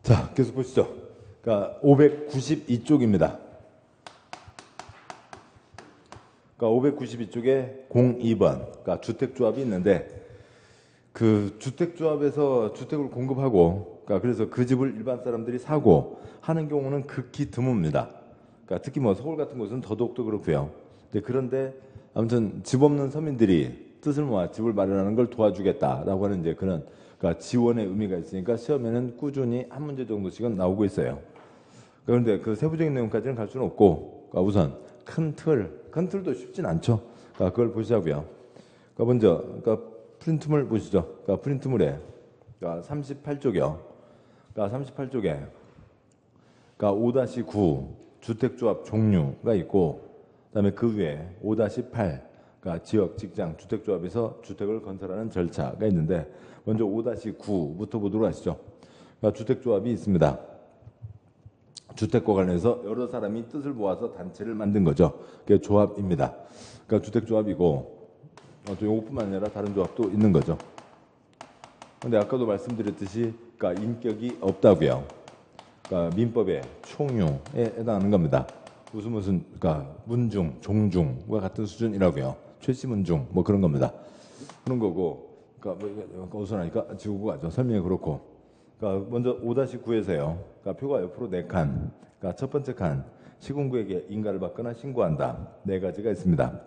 자, 계속 보시죠. 그러니까 592쪽입니다. 그러니까 592쪽에 02번, 그러니까 주택조합이 있는데 그 주택조합에서 주택을 공급하고, 그러니까 그래서 그 집을 일반 사람들이 사고 하는 경우는 극히 드뭅니다. 그러니까 특히 뭐 서울 같은 곳은 더더욱도 그렇고요. 그런데 아무튼 집 없는 서민들이 뜻을 모아 집을 마련하는 걸 도와주겠다라고 하는 이제 그런 그러니까 지원의 의미가 있으니까 시험에는 꾸준히 한 문제 정도씩은 나오고 있어요. 그런데 그 세부적인 내용까지는 갈 수는 없고, 그러니까 우선 큰 틀도 쉽진 않죠. 그러니까 그걸 보시자고요. 그러니까 먼저 그러니까 프린트물 보시죠. 그러니까 프린트물에 그러니까 38쪽이요. 그러니까 38쪽에 그러니까 5-9 주택조합 종류가 있고, 그다음에 그 위에 5-8 그러니까 지역, 직장, 주택조합에서 주택을 건설하는 절차가 있는데, 먼저 5-9부터 보도록 하시죠. 그러니까 주택조합이 있습니다. 주택과 관련해서 여러 사람이 뜻을 모아서 단체를 만든 거죠. 그게 조합입니다. 그러니까 주택조합이고, 또 이것뿐만 아니라 다른 조합도 있는 거죠. 근데 아까도 말씀드렸듯이 그러니까 인격이 없다고요. 그러니까 민법의 총유에 해당하는 겁니다. 무슨 그러니까 문중, 종중과 같은 수준이라고요. 최씨문중 뭐 그런 겁니다. 그런 거고, 그러니까 뭐 우선하니까 지우고 가죠. 설명이 그렇고. 그러니까 먼저 5-9에서요. 그러니까 표가 옆으로 4칸. 그러니까 첫 번째 칸, 시군구에게 인가를 받거나 신고한다. 4가지가 있습니다.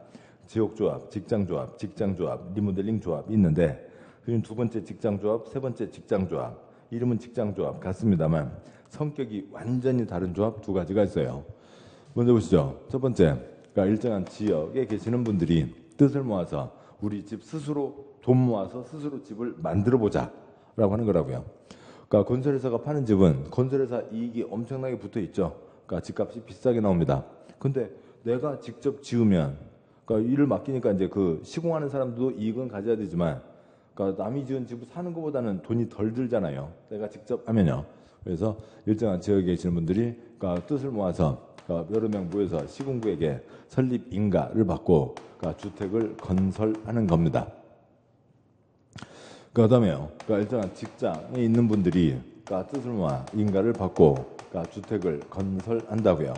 지역조합, 직장조합, 리모델링 조합이 있는데, 그중 두 번째 직장조합, 세 번째 직장조합, 이름은 직장조합 같습니다만 성격이 완전히 다른 조합 2가지가 있어요. 먼저 보시죠. 첫 번째, 그러니까 일정한 지역에 계시는 분들이 뜻을 모아서 우리 집 스스로 돈 모아서 스스로 집을 만들어 보자라고 하는 거라고요. 그러니까 건설회사가 파는 집은 건설회사 이익이 엄청나게 붙어 있죠. 그러니까 집값이 비싸게 나옵니다. 근데 내가 직접 지으면, 그러니까 일을 맡기니까 이제 그 시공하는 사람도 이익은 가져야 되지만, 그러니까 남이 지은 집을 사는 것보다는 돈이 덜 들잖아요. 내가 직접 하면요. 그래서 일정한 지역에 계시는 분들이 그러니까 뜻을 모아서 그러니까 여러 명 모여서 시군구에게 설립 인가를 받고 그러니까 주택을 건설하는 겁니다. 그다음에요. 그러니까 일정한 직장에 있는 분들이 그러니까 뜻을 모아 인가를 받고 그러니까 주택을 건설한다고요.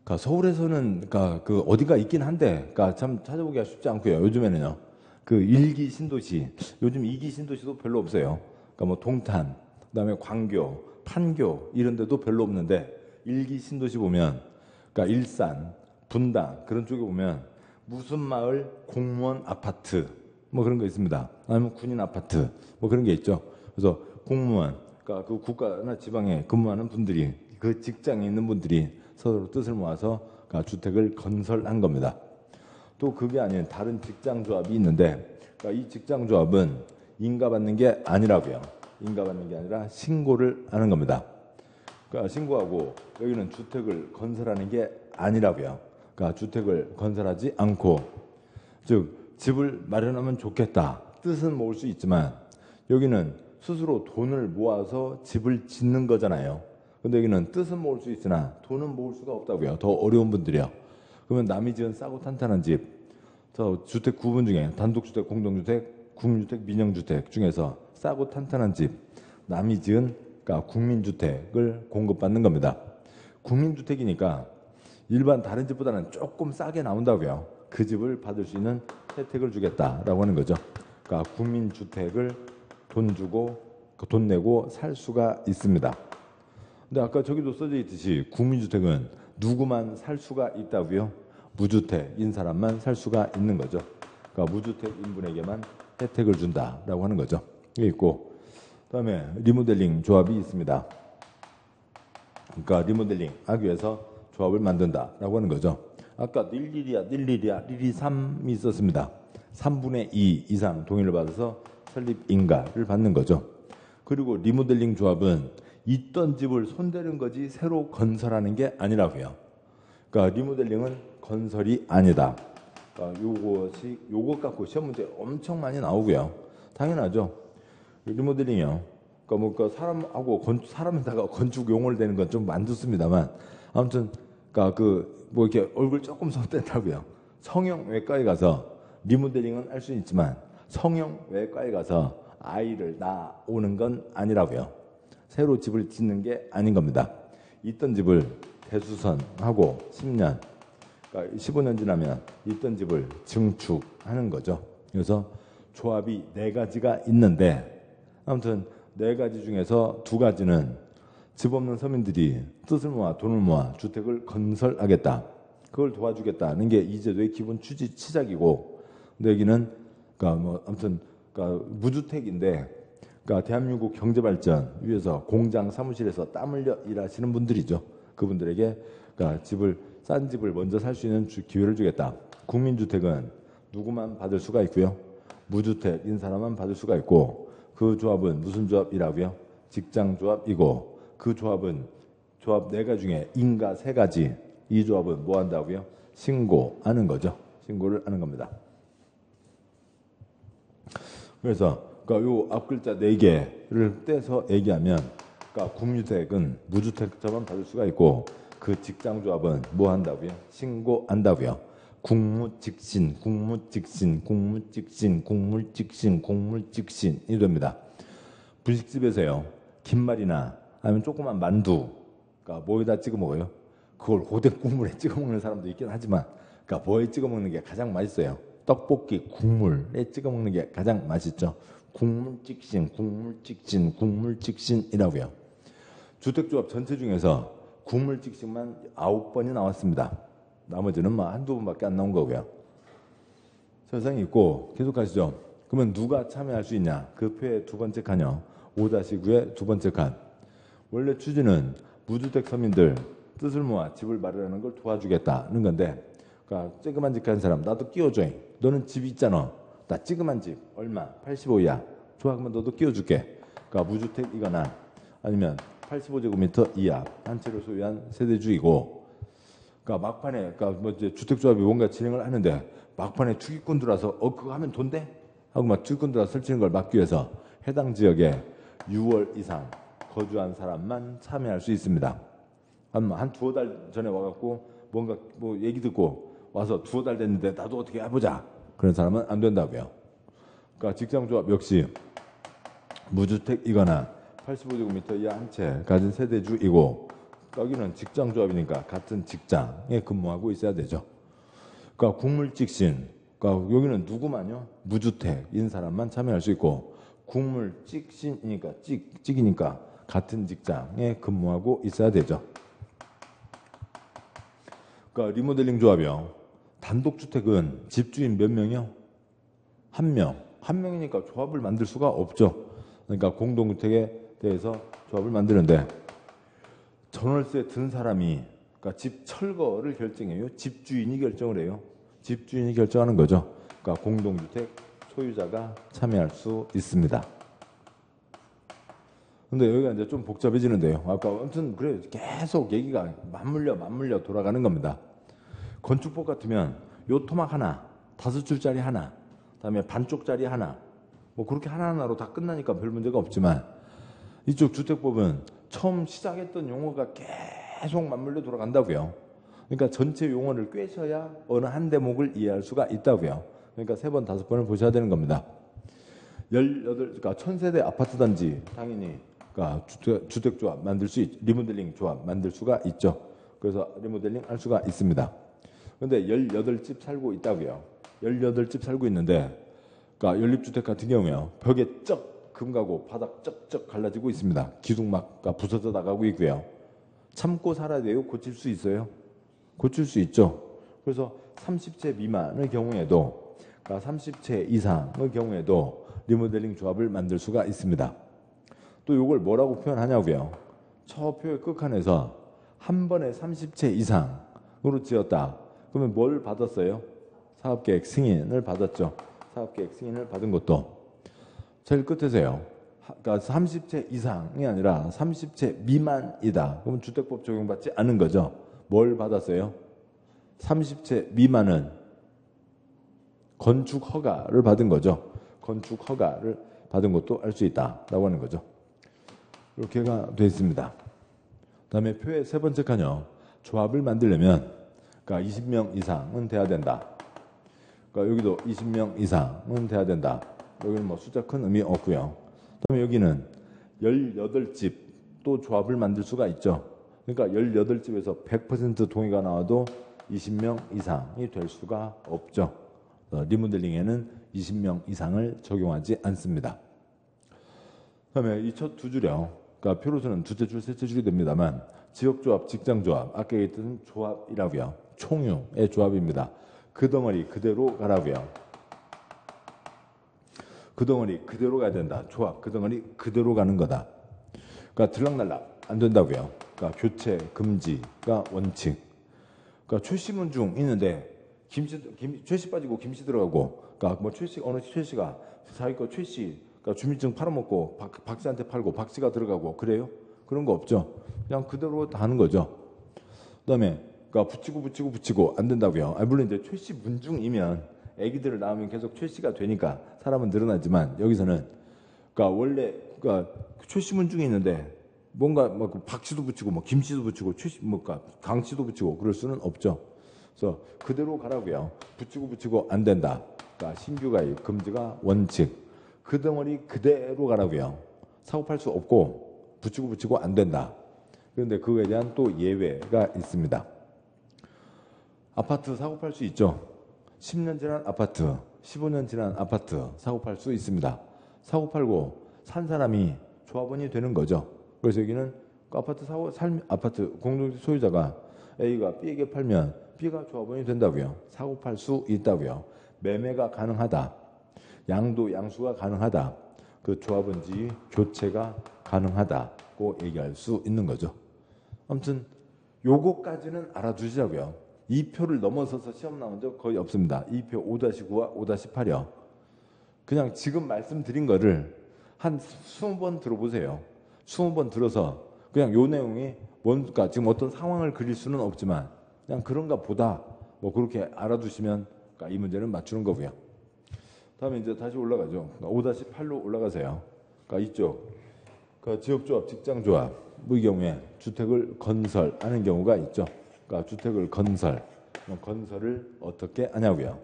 그러니까 서울에서는 그러니까 그 어디가 있긴 한데, 그러니까 참 찾아보기가 쉽지 않고요. 요즘에는요. 그 1기 신도시, 요즘 2기 신도시도 별로 없어요. 그러니까 뭐 동탄, 그다음에 광교, 판교 이런 데도 별로 없는데, 1기 신도시 보면 그러니까 일산, 분당 그런 쪽에 보면 무슨 마을 공무원 아파트 뭐 그런 거 있습니다. 아니면 군인 아파트 뭐 그런 게 있죠. 그래서 공무원, 그러니까 그 국가나 지방에 근무하는 분들이, 그 직장에 있는 분들이 서로 뜻을 모아서 그러니까 주택을 건설한 겁니다. 또 그게 아닌 다른 직장조합이 있는데, 그러니까 이 직장조합은 인가받는 게 아니라고요. 인가받는 게 아니라 신고를 하는 겁니다. 그러니까 신고하고 여기는 주택을 건설하는 게 아니라고요. 그러니까 주택을 건설하지 않고, 즉 집을 마련하면 좋겠다 뜻은 모을 수 있지만, 여기는 스스로 돈을 모아서 집을 짓는 거잖아요. 근데 여기는 뜻은 모을 수 있으나 돈은 모을 수가 없다고요. 더 어려운 분들이요. 그러면 남이 지은 싸고 탄탄한 집, 저 주택 구분 중에 단독주택, 공동주택, 국민주택, 민영주택 중에서 싸고 탄탄한 집, 남이 지은 그러니까 국민주택을 공급받는 겁니다. 국민주택이니까 일반 다른 집보다는 조금 싸게 나온다고요. 그 집을 받을 수 있는 혜택을 주겠다라고 하는 거죠. 그러니까 국민주택을 돈 주고 돈 내고 살 수가 있습니다. 근데 아까 저기도 써져 있듯이 국민주택은 누구만 살 수가 있다고요? 무주택인 사람만 살 수가 있는 거죠. 그러니까 무주택 인분에게만 혜택을 준다라고 하는 거죠. 이게 있고, 그다음에 리모델링 조합이 있습니다. 그러니까 리모델링 하기 위해서 조합을 만든다라고 하는 거죠. 아까 닐리리아, 릴리 3이 있었습니다. 3분의 2 이상 동의를 받아서 설립 인가를 받는 거죠. 그리고 리모델링 조합은 있던 집을 손대는 거지 새로 건설하는 게 아니라고요. 그러니까 리모델링은 건설이 아니다. 그러니까 요것 갖고 시험 문제 엄청 많이 나오고요. 당연하죠. 리모델링이요. 그러니까 뭐 사람하고 사람에다가 건축 용어를 대는 건 좀 안 좋습니다만, 아무튼 그러니까 그 뭐 이렇게 얼굴 조금 손댄다고요. 성형외과에 가서 리모델링은 할 수 있지만 성형외과에 가서 아이를 낳아오는 건 아니라고요. 새로 집을 짓는 게 아닌 겁니다. 있던 집을 대수선하고 10년, 그러니까 15년 지나면 있던 집을 증축하는 거죠. 그래서 조합이 4가지가 있는데 아무튼 4가지 중에서 2가지는 집 없는 서민들이 뜻을 모아 돈을 모아 주택을 건설하겠다. 그걸 도와주겠다는 게 이 제도의 기본 취지 시작이고, 근데 여기는 그러니까 뭐 아무튼 그러니까 무주택인데, 그러니까 대한민국 경제 발전 위해서 공장 사무실에서 땀 흘려 일하시는 분들이죠. 그분들에게 그러니까 싼 집을 먼저 살 수 있는 기회를 주겠다. 국민주택은 누구만 받을 수가 있고요. 무주택인 사람만 받을 수가 있고, 그 조합은 무슨 조합이라고요? 직장조합이고, 그 조합 4가지 중에 인가 3가지, 이 조합은 뭐 한다고요? 신고하는 거죠. 신고를 하는 겁니다. 그래서 그러니까 요 앞글자 4개를 떼서 얘기하면, 그러니까 국민주택은 무주택자만 받을 수가 있고, 그 직장조합은 뭐 한다고요? 신고한다고요. 국무직신, 국무직신, 국무직신, 국무직신, 국무직신이 됩니다. 분식집에서요, 김말이나 아니면 조그만 만두, 그러니까 뭐에다 찍어 먹어요? 그걸 오뎅 국물에 찍어 먹는 사람도 있긴 하지만, 그러니까 뭐에 찍어 먹는 게 가장 맛있어요? 떡볶이 국물에 찍어 먹는 게 가장 맛있죠. 국물직신, 국물직신, 국물직신이라고요. 주택조합 전체 중에서 국물직신만 9번이 나왔습니다. 나머지는 뭐 한두 번밖에 안 나온 거고요. 세상이 있고 계속 가시죠. 그러면 누가 참여할 수 있냐? 그 표의 2번째 칸이요. 5-9의 2번째 칸. 원래 취지는 무주택 서민들 뜻을 모아 집을 마련하는 걸 도와주겠다는 건데, 그러니까 찌그만 집 한 사람 나도 끼워줘. 너는 집 있잖아. 나 찌그만 집 얼마? 85이야. 좋아, 그러면 너도 끼워줄게. 그러니까 무주택이거나 아니면 85제곱미터 이하 한 채를 소유한 세대주이고, 그러니까 막판에 그러니까 뭐 이제 주택조합이 뭔가 진행을 하는데 막판에 투기꾼 들어와서 그거 하면 돈 돼? 하고 막 투기꾼 들어와서 설치는 걸 막기 위해서 해당 지역에 6월 이상 거주한 사람만 참여할 수 있습니다. 한 2-달 전에 와갖고 뭔가 뭐 얘기 듣고 와서 2-달 됐는데 나도 어떻게 해보자, 그런 사람은 안 된다고요. 그러니까 직장조합 역시 무주택이거나 85제곱미터 이하 한 채 가진 세대주이고, 여기는 직장조합이니까 같은 직장에 근무하고 있어야 되죠. 그러니까 국물직신, 그러니까 여기는 누구만요? 무주택인 사람만 참여할 수 있고, 국물직신이니까 찍이니까 같은 직장에 근무하고 있어야 되죠. 그러니까 리모델링 조합이요. 단독주택은 집주인 몇 명이요? 1명. 1명이니까 조합을 만들 수가 없죠. 그러니까 공동주택에 대해서 조합을 만드는데, 전월세 든 사람이 그러니까 집 철거를 결정해요. 집주인이 결정을 해요. 집주인이 결정하는 거죠. 그러니까 공동주택 소유자가 참여할 수 있습니다. 근데 여기가 이제 좀 복잡해지는데요. 아까 아무튼 그래 계속 얘기가 맞물려 돌아가는 겁니다. 건축법 같으면 요 토막 하나, 5줄짜리 하나, 그다음에 반쪽짜리 하나, 뭐 그렇게 하나하나로 다 끝나니까 별 문제가 없지만, 이쪽 주택법은 처음 시작했던 용어가 계속 맞물려 돌아간다고요. 그러니까 전체 용어를 꿰셔야 어느 한 대목을 이해할 수가 있다고요. 그러니까 3번, 5번을 보셔야 되는 겁니다. 그러니까 1000세대 아파트 단지 당연히 그러니까 주택조합 만들 수 리모델링 조합 만들 수가 있죠. 그래서 리모델링 할 수가 있습니다. 그런데 18집 살고 있다고요. 18집 살고 있는데, 그러니까 연립주택 같은 경우에요, 벽에 쩍 금가고 바닥 쩍쩍 갈라지고 있습니다. 기둥 막 부서져 나가고 있고요. 참고 살아야 돼요? 고칠 수 있어요? 고칠 수 있죠. 그래서 30채 미만의 경우에도, 그러니까 30채 이상의 경우에도 리모델링 조합을 만들 수가 있습니다. 또 이걸 뭐라고 표현하냐고요. 저 표의 끝칸에서 한 번에 30채 이상으로 지었다. 그러면 뭘 받았어요? 사업계획 승인을 받았죠. 사업계획 승인을 받은 것도 제일 끝에서요. 그러니까 30채 이상이 아니라 30채 미만이다. 그러면 주택법 적용받지 않은 거죠. 뭘 받았어요? 30채 미만은 건축 허가를 받은 거죠. 건축 허가를 받은 것도 알 수 있다라고 하는 거죠. 이렇게가 되어 있습니다. 그다음에 표의 3번째 칸이요. 조합을 만들려면 그러니까 20명 이상은 돼야 된다. 그러니까 여기도 20명 이상은 돼야 된다. 여기는 뭐 숫자 큰 의미 없고요. 그다음에 여기는 18집 또 조합을 만들 수가 있죠. 그러니까 18집에서 100% 동의가 나와도 20명 이상이 될 수가 없죠. 리모델링에는 20명 이상을 적용하지 않습니다. 그다음에 이 첫 두 줄이요. 그러니까 표로서는 두째 줄, 셋째 줄이 됩니다만 지역조합, 직장조합, 아까 얘기했던 조합이라고요. 총유의 조합입니다. 그 덩어리 그대로 가라고요. 그 덩어리 그대로 가야 된다. 조합, 그 덩어리 그대로 가는 거다. 그러니까 들락날락 안 된다고요. 그러니까 교체 금지가 원칙. 그러니까 최씨문 중 있는데 최씨 빠지고 김씨 들어가고, 그러니까 뭐 최씨 어느 최씨가 자기 거 최씨, 그러니까 주민증 팔아먹고 박씨한테 팔고 박씨가 들어가고 그래요? 그런 거 없죠. 그냥 그대로 다 하는 거죠. 그다음에 그러니까 붙이고 안 된다고요. 물론 이제 최씨 문중이면 아기들을 낳으면 계속 최씨가 되니까 사람은 늘어나지만 여기서는 그러니까 원래 그러니까 최씨 문중이 있는데 뭔가 막 박씨도 붙이고 뭐 김씨도 붙이고 최씨 뭐가 강씨도 붙이고 그럴 수는 없죠. 그래서 그대로 가라고요. 붙이고 안 된다. 그러니까 신규 가입 금지가 원칙. 그 덩어리 그대로 가라고요. 사고 팔 수 없고 붙이고 안 된다. 그런데 그거에 대한 또 예외가 있습니다. 아파트 사고 팔 수 있죠. 10년 지난 아파트, 15년 지난 아파트 사고 팔 수 있습니다. 사고 팔고 산 사람이 조합원이 되는 거죠. 그래서 여기는 아파트 공동 소유자가 A가 B에게 팔면 B가 조합원이 된다고요. 사고 팔 수 있다고요. 매매가 가능하다. 양도 양수가 가능하다. 그 조합원지 교체가 가능하다고 얘기할 수 있는 거죠. 아무튼 요거까지는 알아두시라고요. 2표를 넘어서서 시험 나온 적 거의 없습니다. 2표 5-9와 5-8이요. 그냥 지금 말씀드린 거를 한 20번 들어보세요. 20번 들어서 그냥 요 내용이 뭔가 지금 어떤 상황을 그릴 수는 없지만 그냥 그런가 보다 뭐 그렇게 알아두시면 이 문제는 맞추는 거고요. 다음에 이제 다시 올라가죠. 5-8로 올라가세요. 그러니까 이쪽 지역조합, 직장조합의 경우에 주택을 건설하는 경우가 있죠. 그러니까 주택을 건설을 어떻게 하냐고요.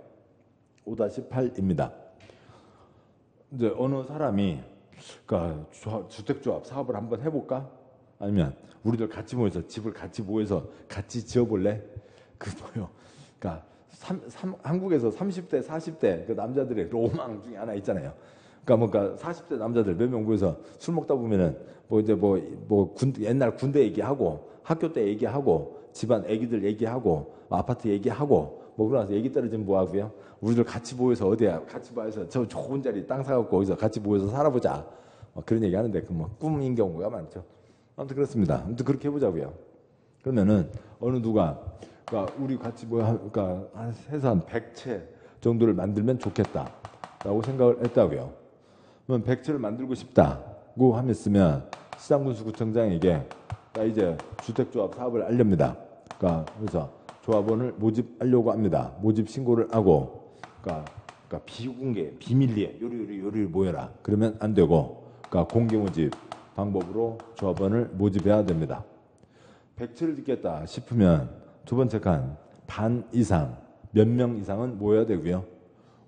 5-8입니다. 이제 어느 사람이 그러니까 주택조합 사업을 한번 해볼까? 아니면 우리들 같이 모여서 집을 같이 모여서 같이 지어볼래? 그러니까 한국에서 30대, 40대 그 남자들의 로망 중에 하나 있잖아요. 그러니까 40대 남자들 몇 명 모여서 술 먹다 보면은 옛날 군대 얘기하고 학교 때 얘기하고 집안 애기들 얘기하고 아파트 얘기하고 그러면서 얘기 떨어지면 뭐 하고요? 우리들 같이 모여서 어디야? 같이 모여서 저 좋은 자리 땅 사갖고 거기서 같이 모여서 살아보자. 그런 얘기 하는데 꿈인 경우가 많죠. 아무튼 그렇습니다. 아무튼 그렇게 해보자고요. 그러면은 어느 누가 그러니까 우리 같이 그러니까 해서 한 100채 정도를 만들면 좋겠다라고 생각을 했다고요. 그러면 100채를 만들고 싶다고 하면 시장군수구청장에게 이제 주택조합 사업을 알렵니다. 그래서 조합원을 모집하려고 합니다. 모집 신고를 하고 그러니까 비공개, 비밀리에 요리 모여라. 그러면 안 되고 공개 모집 방법으로 조합원을 모집해야 됩니다. 100채를 짓겠다 싶으면 두 번째 칸 반 이상, 몇 명 이상은 모여야 되고요.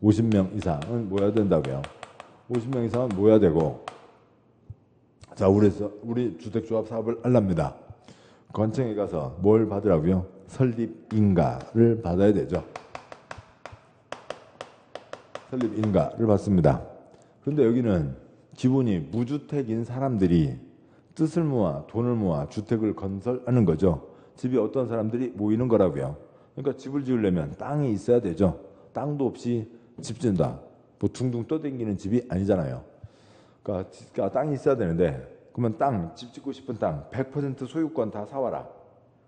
50명 이상은 모여야 된다고요. 50명 이상은 모여야 되고 자, 우리 주택조합 사업을 하랍니다. 관청에 가서 뭘 받으라고요? 설립인가를 받아야 되죠. 설립인가를 받습니다. 그런데 여기는 기본이 무주택인 사람들이 뜻을 모아 돈을 모아 주택을 건설하는 거죠. 집이 어떤 사람들이 모이는 거라고요. 그러니까 집을 지으려면 땅이 있어야 되죠. 땅도 없이 집 짓는다. 둥둥 떠다니는 집이 아니잖아요. 그러니까 땅이 있어야 되는데 그러면 집 짓고 싶은 땅 100% 소유권 다 사와라.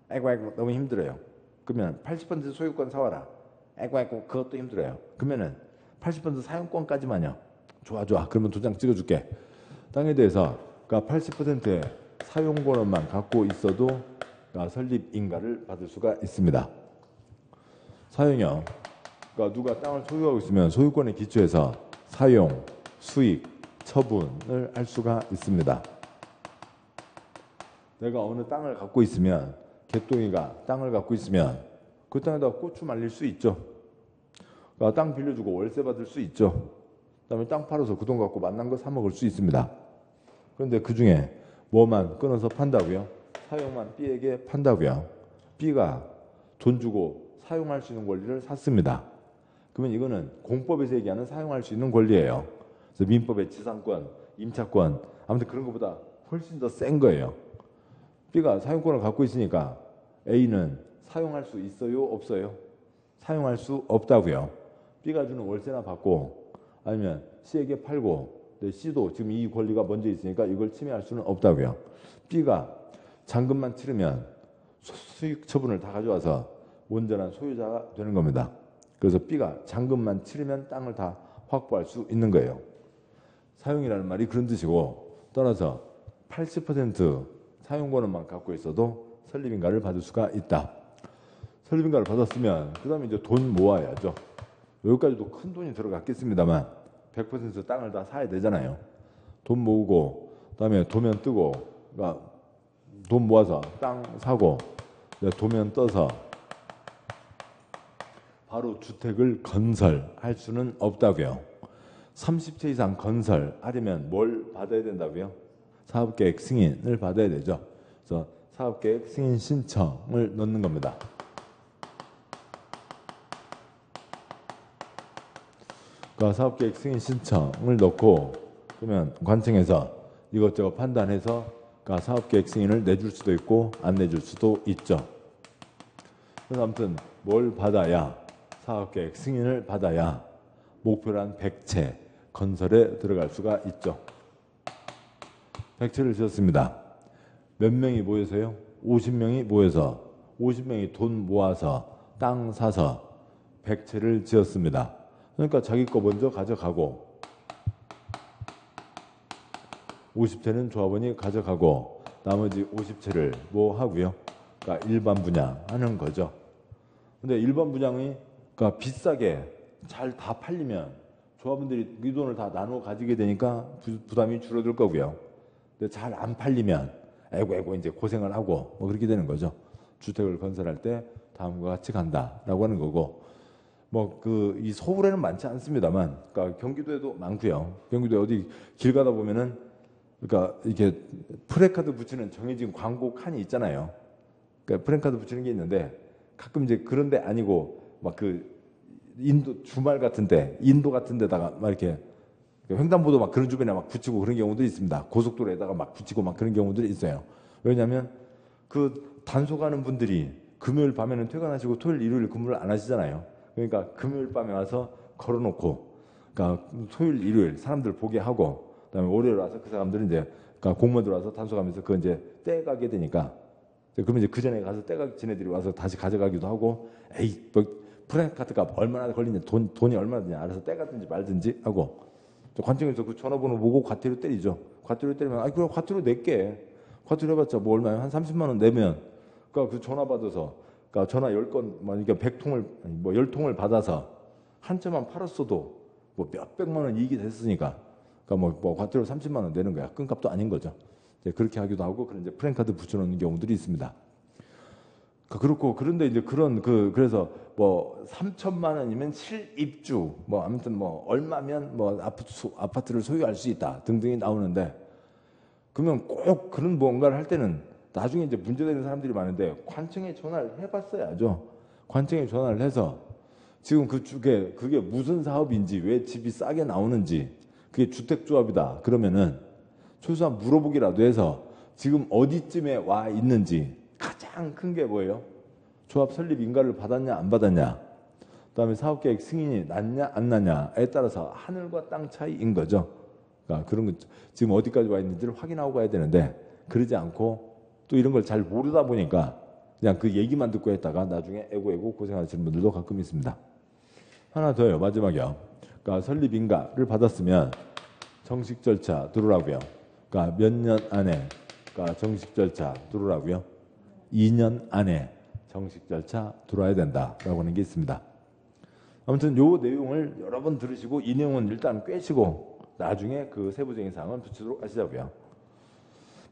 아이고 너무 힘들어요. 그러면 80% 소유권 사와라. 아이고 그것도 힘들어요. 그러면은 80% 사용권까지만요. 좋아. 그러면 도장 찍어줄게. 땅에 대해서 그러니까 80%의 사용권만 갖고 있어도 설립인가를 받을 수가 있습니다. 사용형. 그러니까 누가 땅을 소유하고 있으면 소유권에 기초해서 사용, 수익, 처분을 할 수가 있습니다. 내가 어느 땅을 갖고 있으면 개똥이가 땅을 갖고 있으면 그 땅에다가 고추 말릴 수 있죠. 그러니까 땅 빌려주고 월세 받을 수 있죠. 그다음에 땅 팔아서 그 돈 갖고 맛난 거 사 먹을 수 있습니다. 그런데 그 중에 뭐만 끊어서 판다고요? 사용만 B에게 판다고요. B가 돈 주고 사용할 수 있는 권리를 샀습니다. 그러면 이거는 공법에서 얘기하는 사용할 수 있는 권리예요. 그래서 민법의 지상권, 임차권, 아무튼 그런 것보다 훨씬 더 센 거예요. B가 사용권을 갖고 있으니까 A는 사용할 수 있어요? 없어요? 사용할 수 없다고요. B가 주는 월세나 받고 아니면 C에게 팔고 C도 지금 이 권리가 먼저 있으니까 이걸 침해할 수는 없다고요. B가 잔금만 치르면 수익 처분을 다 가져와서 온전한 소유자가 되는 겁니다. 그래서 B가 잔금만 치르면 땅을 다 확보할 수 있는 거예요. 사용이라는 말이 그런 뜻이고 따라서 80% 사용권만 갖고 있어도 설립인가를 받을 수가 있다. 설립인가를 받았으면 그 다음에 이제 돈 모아야죠. 여기까지도 큰 돈이 들어갔겠습니다만 100% 땅을 다 사야 되잖아요. 돈 모으고 그다음에 도면 뜨고 그러니까 돈 모아서 땅 사고 도면 떠서 바로 주택을 건설할 수는 없다고요. 30채 이상 건설하려면 뭘 받아야 된다고요? 사업계획 승인을 받아야 되죠. 그래서 사업계획 승인 신청을 넣는 겁니다. 그러니까 사업계획 승인 신청을 넣고 그러면 관청에서 이것저것 판단해서 그러니까 사업계획 승인을 내줄 수도 있고 안 내줄 수도 있죠. 그래서 아무튼 뭘 받아야 사업계획 승인을 받아야 목표란 100채 건설에 들어갈 수가 있죠. 100채를 지었습니다. 몇 명이 모여서요? 50명이 모여서 50명이 돈 모아서 땅 사서 100채를 지었습니다. 그러니까 자기 거 먼저 가져가고 50채는 조합원이 가져가고 나머지 50채를 뭐 하고요? 그러니까 일반 분양하는 거죠. 근데 일반 분양이 그러니까 비싸게 잘 다 팔리면 조합원들이 이 돈을 다 나누어 가지게 되니까 부담이 줄어들 거고요. 근데 잘 안 팔리면 에고 이제 고생을 하고 뭐 그렇게 되는 거죠. 주택을 건설할 때 다음과 같이 간다라고 하는 거고 뭐 이 서울에는 많지 않습니다만 그러니까 경기도에도 많고요. 경기도에 어디 길 가다 보면은 그러니까 이렇게 프레카드 붙이는 정해진 광고 칸이 있잖아요. 그러니까 프레카드 붙이는 게 있는데 가끔 이제 그런데 아니고 막 인도 주말 같은데 인도 같은 데다가 막 이렇게 횡단보도 막 그런 주변에 막 붙이고 그런 경우도 있습니다. 고속도로에다가 막 붙이고 막 그런 경우들이 있어요. 왜냐하면 그 단속하는 분들이 금요일 밤에는 퇴근하시고 토요일 일요일 근무를 안 하시잖아요. 그러니까 금요일 밤에 와서 걸어놓고 그러니까 토요일 일요일 사람들 보게 하고 그다음에 월요일 와서 그 사람들은 이제 그러니까 공무원들 와서 단속하면서 그 이제 떼가게 되니까 그러면 이제 그 전에 가서 떼가 지네들이 와서 다시 가져가기도 하고 에이 뭐 프랜카드가 얼마나 걸리냐 돈이 얼마나 드냐 알아서 떼가든지 말든지 하고 관청에서 그 전화번호 보고 과태료 때리죠. 과태료 때리면 그럼 과태료 낼게. 과태료 해봤자 뭐 얼마야? 한 30만 원 내면 그러니까 그 전화 받아서 그러니까 전화 10건 그러니까 100통을 뭐 10통을 받아서 한 채만 팔았어도 뭐 몇백만 원 이익이 됐으니까 그러니까 뭐 과태료 30만 원 내는 거야. 끈값도 아닌 거죠. 이제 그렇게 하기도 하고 그런 이제 프랜카드 붙여놓는 경우들이 있습니다. 그렇고 그런데 이제 그래서 뭐 3천만 원이면 실입주 뭐 아무튼 뭐 얼마면 뭐 아파트를 소유할 수 있다 등등이 나오는데 그러면 꼭 그런 뭔가를 할 때는 나중에 이제 문제되는 사람들이 많은데 관청에 전화를 해봤어야죠. 관청에 전화를 해서 지금 그게 무슨 사업인지 왜 집이 싸게 나오는지 그게 주택조합이다 그러면은 최소한 물어보기라도 해서 지금 어디쯤에 와 있는지 가장 큰 게 뭐예요? 조합 설립 인가를 받았냐 안 받았냐 그다음에 사업계획 승인이 났냐 안 났냐에 따라서 하늘과 땅 차이인 거죠. 그러니까 그런 거 지금 어디까지 와 있는지를 확인하고 가야 되는데 그러지 않고 또 이런 걸 잘 모르다 보니까 그냥 그 얘기만 듣고 했다가 나중에 애고 고생하시는 분들도 가끔 있습니다. 하나 더요. 마지막이요. 그러니까 설립 인가를 받았으면 정식 절차 들어오라고요. 그러니까 몇 년 안에 그러니까 정식 절차 들어오라고요. 2년 안에 정식 절차 들어와야 된다라고 하는 게 있습니다. 아무튼 요 내용을 여러 번 들으시고 이 내용은 일단 꿰시고 나중에 그 세부적인 사항은 붙이도록 하시자고요.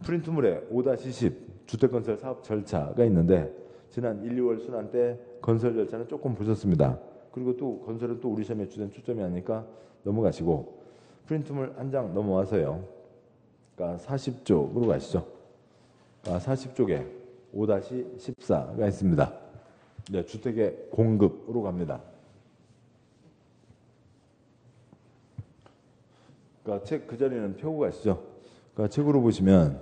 프린트물에 5-10 주택건설 사업 절차가 있는데 지난 1, 2월 순환 때 건설 절차는 조금 보셨습니다. 그리고 또 건설은 또 우리 시험에 주된 초점이 아니니까 넘어가시고 프린트물 한 장 넘어와서요. 그러니까 40쪽으로 가시죠. 그러니까 40쪽에 5-14가 있습니다. 이제 주택의 공급으로 갑니다. 그러니까 책 그 자리는 펴고 가시죠. 그러니까 책으로 보시면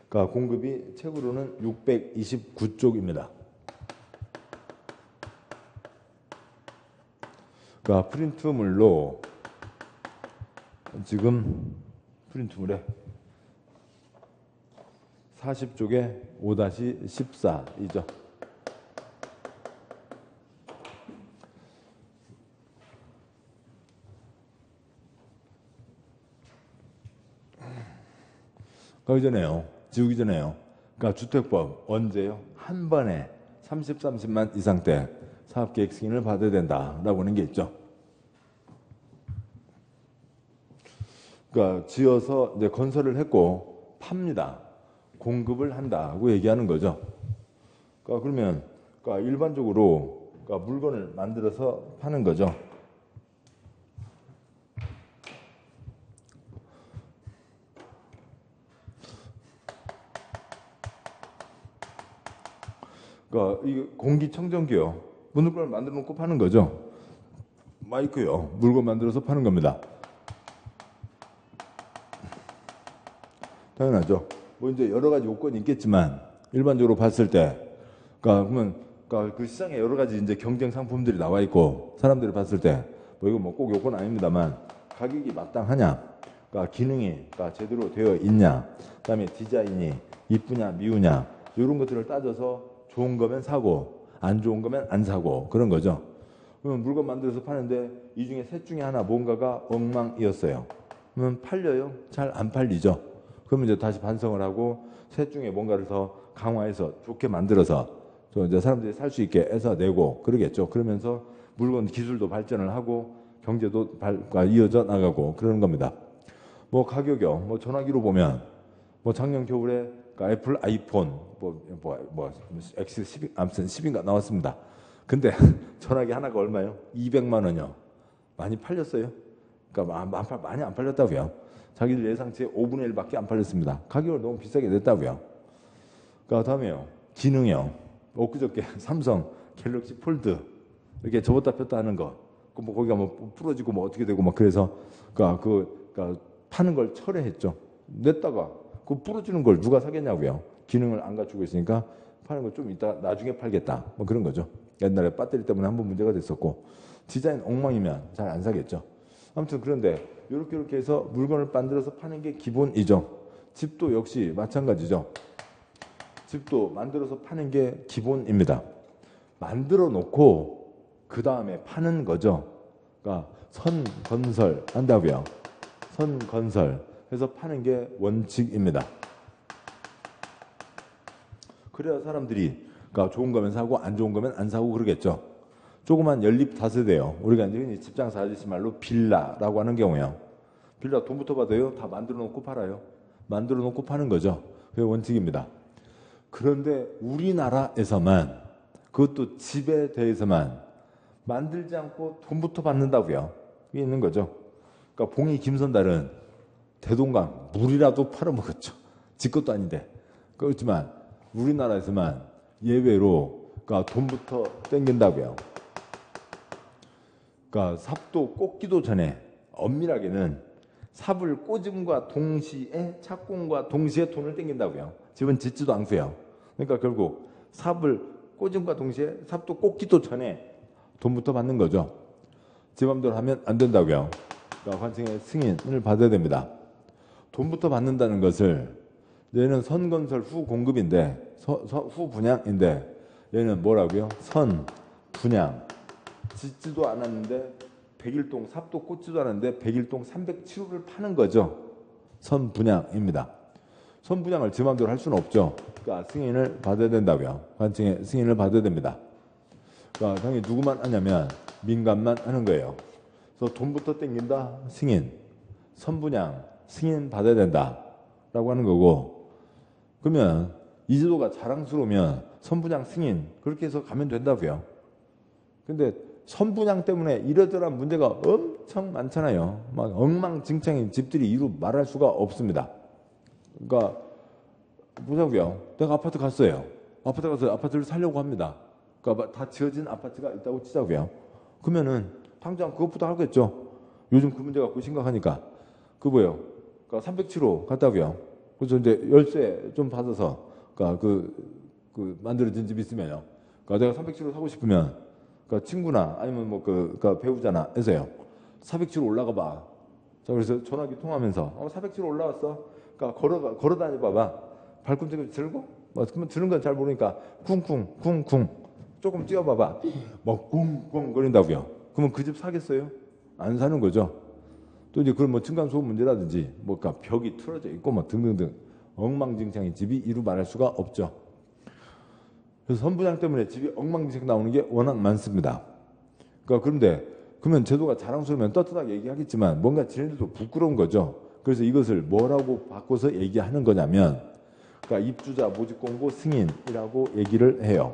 그러니까 공급이 책으로는 629쪽입니다. 그러니까 프린트물로 지금 프린트물에 40쪽에 5-14이죠. 가기 전에요. 지우기 전에요. 그러니까 주택법 언제요? 한 번에 30만 이상대 사업계획 승인을 받아야 된다라고 하는 게 있죠. 그러니까 지어서 이제 건설을 했고 팝니다. 공급을 한다고 얘기하는 거죠. 그러니까 그러면 그러니까 일반적으로 그러니까 물건을 만들어서 파는 거죠. 그러니까 이 공기청정기요. 물건을 만들어 놓고 파는 거죠. 마이크요. 물건 만들어서 파는 겁니다. 당연하죠. 뭐 이제 여러 가지 요건이 있겠지만 일반적으로 봤을 때, 그러니까 그러면 그러니까 그 시장에 여러 가지 이제 경쟁 상품들이 나와 있고 사람들이 봤을 때 뭐 이거 뭐 꼭 요건 아닙니다만 가격이 마땅하냐, 그러니까 기능이 그러니까 제대로 되어 있냐, 그다음에 디자인이 이쁘냐 미우냐 이런 것들을 따져서 좋은 거면 사고 안 좋은 거면 안 사고 그런 거죠. 그러면 물건 만들어서 파는데 이 중에 셋 중에 하나 뭔가가 엉망이었어요. 그러면 팔려요? 잘 안 팔리죠. 그러면 이제 다시 반성을 하고 셋 중에 뭔가를 더 강화해서 좋게 만들어서 또 이제 사람들이 살 수 있게 해서 내고 그러겠죠. 그러면서 물건 기술도 발전을 하고 경제도 이어져 나가고 그러는 겁니다. 뭐 가격이요. 뭐 전화기로 보면 뭐 작년 겨울에 그러니까 애플 아이폰 뭐 X10 아무튼 10인가 나왔습니다. 근데 전화기 하나가 얼마요? 200만 원이요. 많이 팔렸어요? 그러니까 많이 안 팔렸다고요. 자기들 예상치의 5분의 1밖에 안 팔렸습니다. 가격을 너무 비싸게 냈다고요. 그러니까 다음에요. 기능이요. 엊그저께 삼성 갤럭시 폴드 이렇게 접었다 폈다 하는 거. 뭐 거기가 뭐 부러지고 뭐 어떻게 되고 막 그래서 그러니까 파는 걸 철회했죠. 냈다가 그 부러지는 걸 누가 사겠냐고요. 기능을 안 갖추고 있으니까 파는 걸 좀 이따 나중에 팔겠다. 뭐 그런 거죠. 옛날에 배터리 때문에 한번 문제가 됐었고 디자인 엉망이면 잘 안 사겠죠. 아무튼 그런데 이렇게 해서 물건을 만들어서 파는 게 기본이죠. 집도 역시 마찬가지죠. 집도 만들어서 파는 게 기본입니다. 만들어 놓고 그 다음에 파는 거죠. 그러니까 선 건설 한다고요. 선 건설 해서 파는 게 원칙입니다. 그래야 사람들이 그러니까 좋은 거면 사고 안 좋은 거면 안 사고 그러겠죠. 조그만 연립 다세대요. 우리가 이제 흔히 집장사 아저씨 말로 빌라라고 하는 경우요. 빌라 돈부터 받아요. 다 만들어 놓고 팔아요. 만들어 놓고 파는 거죠. 그게 원칙입니다. 그런데 우리나라에서만 그것도 집에 대해서만 만들지 않고 돈부터 받는다고요. 그게 있는 거죠. 그러니까 봉이 김선달은 대동강 물이라도 팔아먹었죠. 지 것도 아닌데. 그렇지만 우리나라에서만 예외로 그러니까 돈부터 땡긴다고요. 그러니까 삽도 꽂기도 전에 엄밀하게는 삽을 꽂음과 동시에 착공과 동시에 돈을 땡긴다고요. 집은 짓지도 않고요. 그러니까 결국 삽을 꽂음과 동시에 삽도 꽂기도 전에 돈부터 받는 거죠. 제 맘대로 하면 안 된다고요. 그러니까 관청의 승인을 받아야 됩니다. 돈부터 받는다는 것을 얘는 선건설 후 공급인데 후 분양인데 얘는 뭐라고요? 선 분양 짓지도 않았는데 100일동 삽도 꽂지도 않았는데 100일동 307호를 파는 거죠. 선 분양입니다. 선 분양을 제 맘대로 할 수는 없죠. 그러니까 승인을 받아야 된다고요. 관청의 승인을 받아야 됩니다. 그러니까 당연히 누구만 하냐면 민간만 하는 거예요. 그래서 돈부터 땡긴다 승인, 선분양 승인 받아야 된다라고 하는 거고, 그러면 이 제도가 자랑스러우면 선분양 승인 그렇게 해서 가면 된다고요. 근데 선분양 때문에 이러저러한 문제가 엄청 많잖아요. 막 엉망진창인 집들이 이루 말할 수가 없습니다. 그러니까 보자고요. 내가 아파트 갔어요. 아파트 가서 아파트를 사려고 합니다. 그러니까 다 지어진 아파트가 있다고 치자고요. 그러면은 당장 그것부터 하겠죠. 요즘 그 문제 갖고 심각하니까. 그 뭐요? 그러니까 307호 갔다고요. 그래서 이제 열쇠 좀 받아서 그러니까 그 만들어진 집 있으면요. 그러니까 내가 307호 사고 싶으면 그러니까 친구나 아니면 뭐 그러니까 배우자나 해서요. 407호 올라가 봐. 자, 그래서 전화기 통하면서 407호 올라왔어. 그러니까 걸어 다녀 봐봐. 발꿈치를 들고 그러면 드는 건 잘 모르니까 쿵쿵 조금 뛰어봐봐. 뭐 쿵쿵 거린다고요. 그러면 그 집 사겠어요? 안 사는 거죠. 또 이제 그런 뭐 층간소음 문제라든지 뭐 그러니까 벽이 틀어져 있고 뭐 등등등 엉망진창인 집이 이루 말할 수가 없죠. 그래서 선분양 때문에 집이 엉망진창 나오는 게 워낙 많습니다. 그러니까 그런데 그러면 제도가 자랑스러우면 떳떳하게 얘기하겠지만 뭔가 지네들도 부끄러운 거죠. 그래서 이것을 뭐라고 바꿔서 얘기하는 거냐면 그러니까 입주자 모집 공고 승인이라고 얘기를 해요.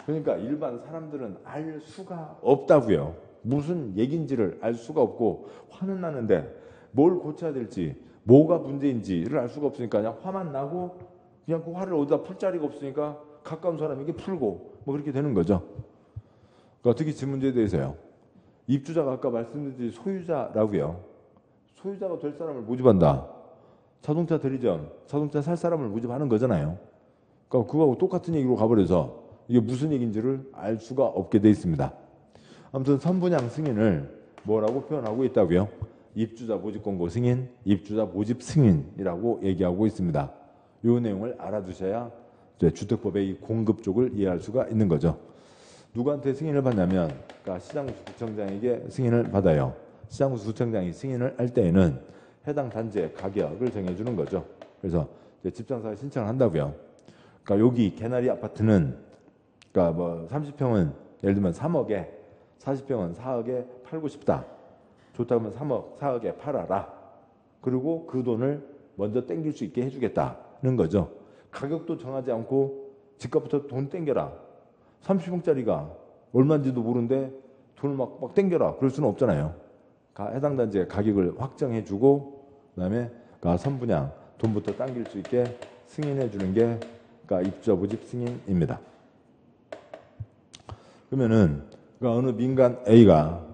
그러니까 일반 사람들은 알 수가 없다고요. 무슨 얘기인지를 알 수가 없고 화는 나는데 뭘 고쳐야 될지 뭐가 문제인지를 알 수가 없으니까 그냥 화만 나고 그냥 그 화를 어디다 풀 자리가 없으니까 가까운 사람에게 풀고 뭐 그렇게 되는 거죠. 그러니까 특히 집 문제에 대해서요. 입주자가 아까 말씀드린 소유자라고요. 소유자가 될 사람을 모집한다. 자동차 대리점, 자동차 살 사람을 모집하는 거잖아요. 그러니까 그거하고 똑같은 얘기로 가버려서 이게 무슨 얘기인지를 알 수가 없게 돼 있습니다. 아무튼 선분양 승인을 뭐라고 표현하고 있다고요? 입주자 모집 공고 승인, 입주자 모집 승인이라고 얘기하고 있습니다. 이 내용을 알아두셔야 주택법의 이 공급 쪽을 이해할 수가 있는 거죠. 누구한테 승인을 받냐면 그러니까 시장구수 구청장에게 승인을 받아요. 시장구수 구청장이 승인을 할 때에는 해당 단지의 가격을 정해주는 거죠. 그래서 집장사에 신청을 한다고요. 그러니까 여기 개나리 아파트는 그러니까 뭐 30평은 예를 들면 3억에 40평은 4억에 팔고 싶다. 좋다 그러면 3억, 4억에 팔아라. 그리고 그 돈을 먼저 땡길 수 있게 해주겠다는 거죠. 가격도 정하지 않고 집값부터 돈 땡겨라. 30평짜리가 얼마인지도 모르는데 돈을 막 땡겨라. 그럴 수는 없잖아요. 해당 단지의 가격을 확정해주고 그다음에 선분양 돈부터 당길 수 있게 승인해주는 게 입주자 모집 승인입니다. 그러면은 어느 민간 A가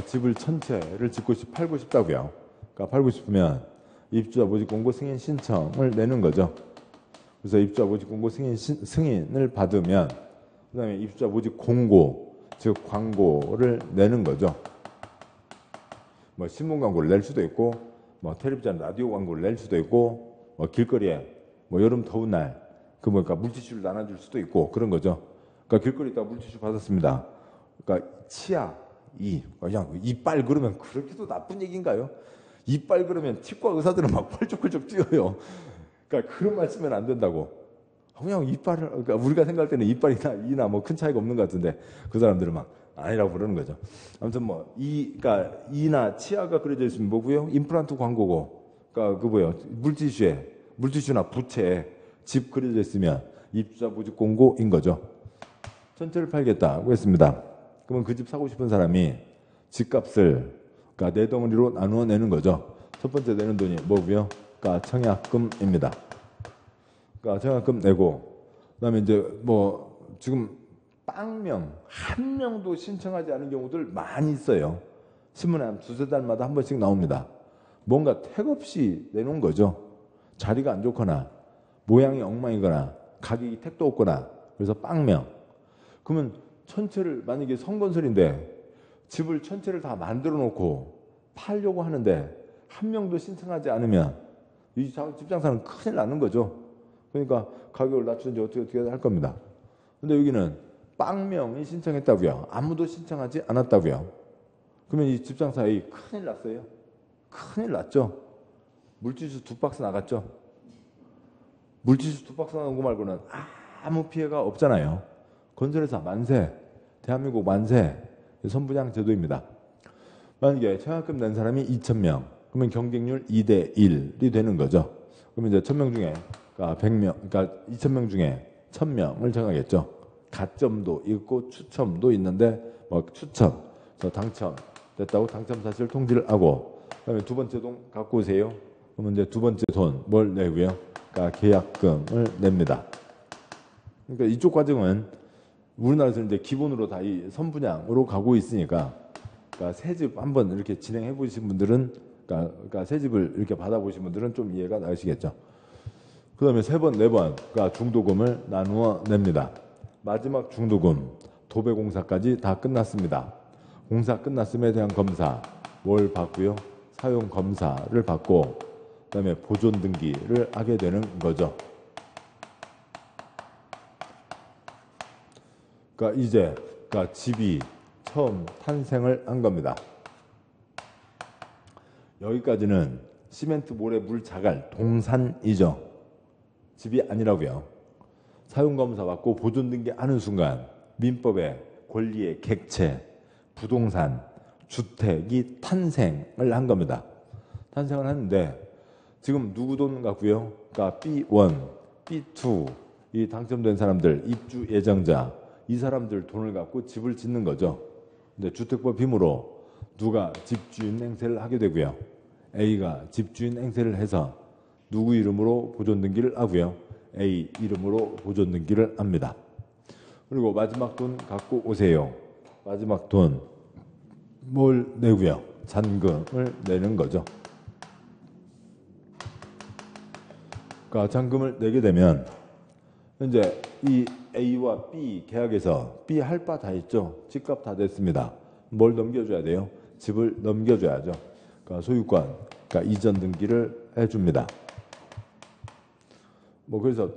집을 전체를 짓고 팔고 싶다고요. 팔고 싶으면 입주자 모집 공고 승인 신청을 내는 거죠. 그래서 입주자 모집 공고 승인을 받으면 그다음에 입주자 모집 공고 즉 광고를 내는 거죠. 뭐 신문 광고를 낼 수도 있고 뭐 텔레비전 라디오 광고를 낼 수도 있고 뭐 길거리에 뭐 여름 더운 날 그러니까 물티슈를 나눠줄 수도 있고 그런 거죠. 그러니까 길거리에 있다가 물티슈 받았습니다. 그러니까 치아 그냥 이빨 그러면 그렇게도 나쁜 얘기인가요? 이빨 그러면 치과 의사들은 막 펄쩍펄쩍 뛰어요. 그러니까 그런 말 쓰면 안 된다고. 그냥 이빨을 그러니까 우리가 생각할 때는 이빨이나 이나 뭐 큰 차이가 없는 것 같은데 그 사람들은 막 아니라고 그러는 거죠. 아무튼 뭐 그러니까 이나 치아가 그려져 있으면 뭐고요? 임플란트 광고고. 그러니까 물티슈나 부채에 집 그려져 있으면 입주자 모집 공고인 거죠. 전체를 팔겠다고 했습니다. 그러면 그 집 사고 싶은 사람이 집값을 그러니까 네 덩어리로 나누어 내는 거죠. 첫 번째 내는 돈이 뭐고요? 그러니까 청약금입니다. 그러니까 청약금 내고 그다음에 이제 뭐 지금 빵명 한 명도 신청하지 않은 경우들 많이 있어요. 신문에 한 두세 달마다 한 번씩 나옵니다. 뭔가 택 없이 내놓은 거죠. 자리가 안 좋거나 모양이 엉망이거나 가격이 택도 없거나 그래서 빵명. 그러면 전체를 만약에 성건설인데 집을 전체를 다 만들어 놓고 팔려고 하는데 한 명도 신청하지 않으면 이 집장사는 큰일 나는 거죠. 그러니까 가격을 낮추든지 어떻게 할 겁니다. 근데 여기는 빵명이 신청했다고요. 아무도 신청하지 않았다고요. 그러면 이 집장사의 큰일 났어요. 큰일 났죠. 물티슈 2박스 나갔죠. 물티슈 2박스 나간 거 말고는 아무 피해가 없잖아요. 건설회사 만세, 대한민국 만세, 선분양 제도입니다. 만약에 청약금 낸 사람이 2,000명, 그러면 경쟁률 2대 1이 되는 거죠. 그러면 이제 1,000명 중에, 그러니까 100명, 그러니까 2,000명 중에 1000명을 정하겠죠. 가점도 있고 추첨도 있는데 뭐 추첨, 당첨 됐다고 당첨 사실 통지를 하고, 그다음에 두 번째 돈 갖고 오세요. 그러면 이제 두 번째 돈 뭘 내고요? 그러니까 계약금을 냅니다. 그러니까 이쪽 과정은 우리나라에서 이제 기본으로 다 이 선분양으로 가고 있으니까, 그러니까 새집 한번 이렇게 진행해 보신 분들은, 그러니까 새집을 이렇게 받아보신 분들은 좀 이해가 나시겠죠. 그 다음에 세 번, 네 번, 그러니까 중도금을 나누어 냅니다. 마지막 중도금, 도배공사까지 다 끝났습니다. 공사 끝났음에 대한 검사, 뭘 받고요? 사용 검사를 받고, 그 다음에 보존 등기를 하게 되는 거죠. 그러니까 이제 집이 처음 탄생을 한 겁니다. 여기까지는 시멘트, 모래, 물, 자갈, 동산이죠. 집이 아니라고요. 사용검사 받고 보존 등기하는 순간 민법의 권리의 객체, 부동산, 주택이 탄생을 한 겁니다. 탄생을 하는데 지금 누구 돈 같고요? 그러니까 B1, B2 이 당첨된 사람들, 입주 예정자, 이 사람들 돈을 갖고 집을 짓는 거죠. 근데 주택법 힘으로 누가 집주인 행세를 하게 되고요. A가 집주인 행세를 해서 누구 이름으로 보존 등기를 하고요. A 이름으로 보존 등기를 합니다. 그리고 마지막 돈 갖고 오세요. 마지막 돈 뭘 내고요? 잔금을 내는 거죠. 그러니까 잔금을 내게 되면 현재 이 A와 B 계약에서 B 할 바 다 했죠. 집값 다 됐습니다. 뭘 넘겨줘야 돼요? 집을 넘겨줘야죠. 그러니까 소유권, 그러니까 이전 등기를 해줍니다. 뭐 그래서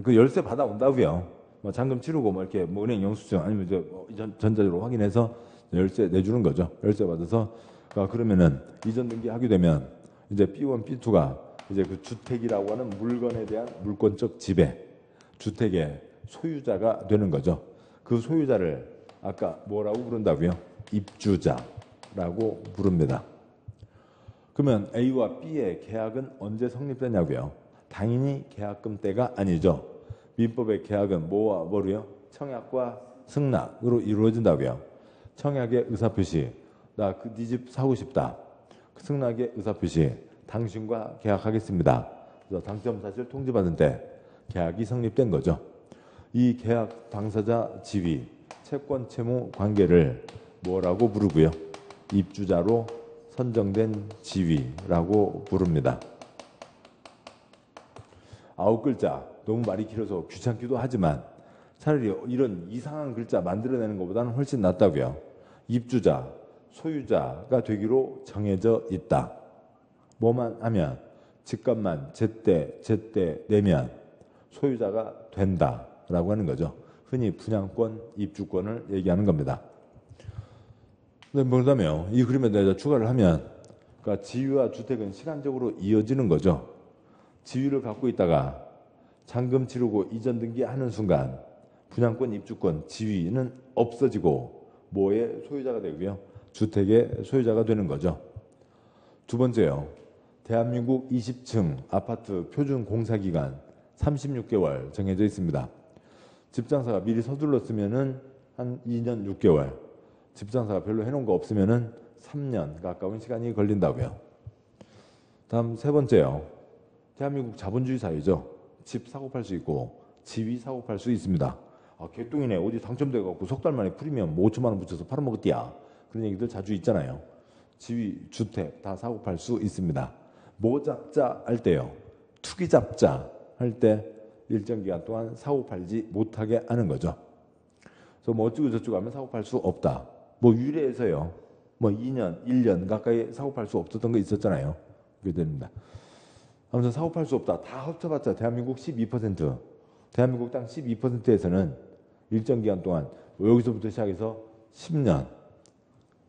그 열쇠 받아 온다고요. 뭐 잔금 치르고 뭐 이렇게 뭐 은행 영수증 아니면 이제 전자적으로 확인해서 열쇠 내주는 거죠. 열쇠 받아서 그러면은 이전 등기 하게 되면 이제 B1, B2가 이제 그 주택이라고 하는 물건에 대한 물권적 지배, 주택의 소유자가 되는 거죠. 그 소유자를 아까 뭐라고 부른다고요? 입주자라고 부릅니다. 그러면 A와 B의 계약은 언제 성립되냐고요? 당연히 계약금 때가 아니죠. 민법의 계약은 뭐와 뭐로요? 청약과 승낙으로 이루어진다고요. 청약의 의사표시, 나 네 집 사고 싶다. 승낙의 의사표시, 당신과 계약하겠습니다. 그래서 당첨 사실 통지받은 때 계약이 성립된 거죠. 이 계약 당사자 지위, 채권 채무 관계를 뭐라고 부르고요? 입주자로 선정된 지위라고 부릅니다. 9글자, 너무 말이 길어서 귀찮기도 하지만 차라리 이런 이상한 글자 만들어내는 것보다는 훨씬 낫다고요. 입주자, 소유자가 되기로 정해져 있다. 뭐만 하면 집값만 제때 내면 소유자가 된다라고 하는 거죠. 흔히 분양권, 입주권을 얘기하는 겁니다. 근데 뭐냐면 이 그림에 대해서 추가를 하면 그러니까 지위와 주택은 시간적으로 이어지는 거죠. 지위를 갖고 있다가 잔금 치르고 이전 등기하는 순간 분양권, 입주권, 지위는 없어지고 뭐의 소유자가 되고요? 주택의 소유자가 되는 거죠. 두 번째요. 대한민국 20층 아파트 표준 공사기간 36개월 정해져 있습니다. 집장사가 미리 서둘렀으면은 한 2년 6개월, 집장사가 별로 해놓은 거 없으면은 3년 가까운 시간이 걸린다고요. 다음 세 번째요. 대한민국 자본주의 사회죠. 집 사고 팔 수 있고 지위 사고 팔 수 있습니다. 개똥이네. 어디 당첨돼갖고 석 달 만에 프리미엄 5천만 원 붙여서 팔아먹었디야. 그런 얘기들 자주 있잖아요. 지위, 주택 다 사고 팔 수 있습니다. 뭐 잡자 할 때요. 투기 잡자 할 때 일정 기간 동안 사고 팔지 못하게 하는 거죠. 그래서 뭐 어쩌고 저쩌고 하면 사고 팔 수 없다. 뭐 유례해서요. 뭐 2년, 1년 가까이 사고 팔 수 없었던 거 있었잖아요. 그게 됩니다. 아무튼 사고 팔 수 없다. 다 합쳐봤자 대한민국 12%, 대한민국 땅 12%에서는 일정 기간 동안 여기서부터 시작해서 10년,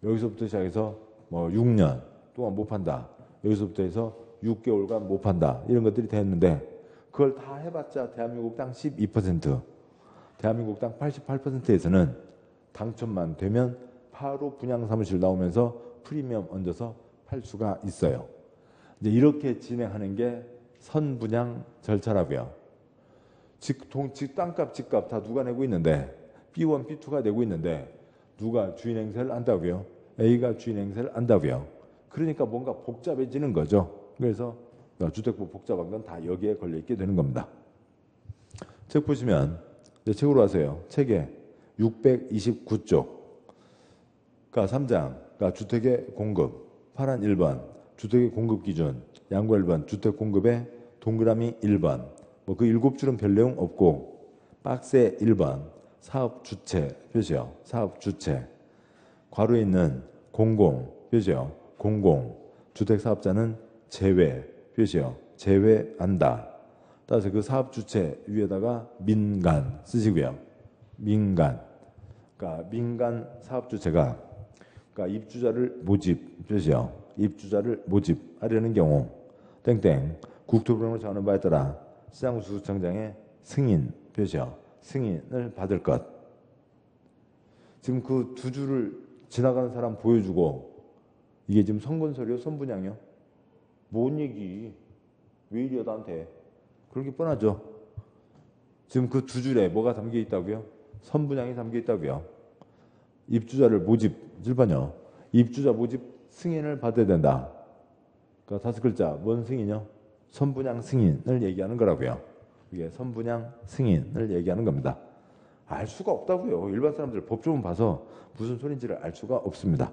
여기서부터 시작해서 뭐 6년 동안 못 판다. 여기서부터 해서 6개월간 못 판다. 이런 것들이 됐는데 그걸 다 해봤자 대한민국 땅 12%, 대한민국 땅 88%에서는 당첨만 되면 바로 분양사무실 나오면서 프리미엄 얹어서 팔 수가 있어요. 이제 이렇게 진행하는 게 선분양 절차라고요. 땅값, 집값 다 누가 내고 있는데 B1, B2가 내고 있는데 누가 주인 행세를 한다고요? A가 주인 행세를 한다고요. 그러니까 뭔가 복잡해지는 거죠. 그래서 주택부 복잡한 건 다 여기에 걸려 있게 되는 겁니다. 책 보시면 이제 책으로 하세요. 책에 629쪽. 그러니까 3장. 그러니까 주택의 공급. 파란 1번. 주택의 공급 기준. 양과 1번. 주택 공급의 동그라미 1번. 뭐 그 7줄은 별 내용 없고 박스에 1번. 사업 주체 표시요. 사업 주체. 괄호에 있는 공공 표시요. 공공. 주택 사업자는 제외 표시요. 제외한다. 따라서 그 사업 주체 위에다가 민간 쓰시고요. 민간. 그러니까 민간 사업 주체가 그러니까 입주자를 모집 표시요. 입주자를 모집하려는 경우 땡땡 국토부령으로 정하는 바에 따라 시장수수청장의 승인 표시요. 승인을 받을 것. 지금 그 두 줄을 지나가는 사람 보여주고 이게 지금 선건설이요? 선분양이요? 뭔 얘기? 왜 이래 나한테? 그렇게 뻔하죠. 지금 그 두 줄에 뭐가 담겨 있다고요? 선분양이 담겨 있다고요. 입주자를 모집, 1번요. 입주자 모집 승인을 받아야 된다. 그러니까 5글자, 뭔 승인이요? 선분양 승인을 얘기하는 거라고요. 이게 선분양 승인을 얘기하는 겁니다. 알 수가 없다고요. 일반 사람들 법조문 봐서 무슨 소린지를 알 수가 없습니다.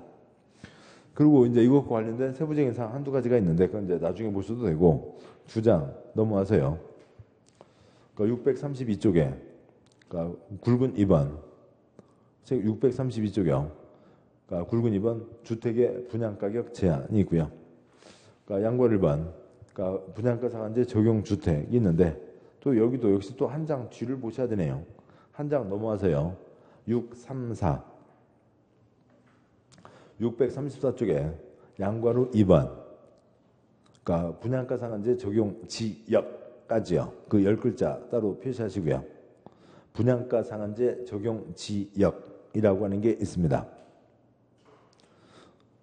그리고 이제 이것과 관련된 세부적인 사항 한두 가지가 있는데 그건 이제 나중에 보셔도 되고 2장 넘어와서요. 그러니까 632쪽에 그러니까 굵은 2번 책 632쪽이요. 그러니까 굵은 2번 주택의 분양가격 제한이 있고요. 그러니까 양과 1번 그러니까 분양가 상한제 적용 주택이 있는데 또 여기도 역시 또 한 장 뒤를 보셔야 되네요. 한 장 넘어와서요. 634 634쪽에 양괄호 2번 그러니까 분양가 상한제 적용 지역까지요. 그 10글자 따로 표시하시고요. 분양가 상한제 적용 지역이라고 하는 게 있습니다.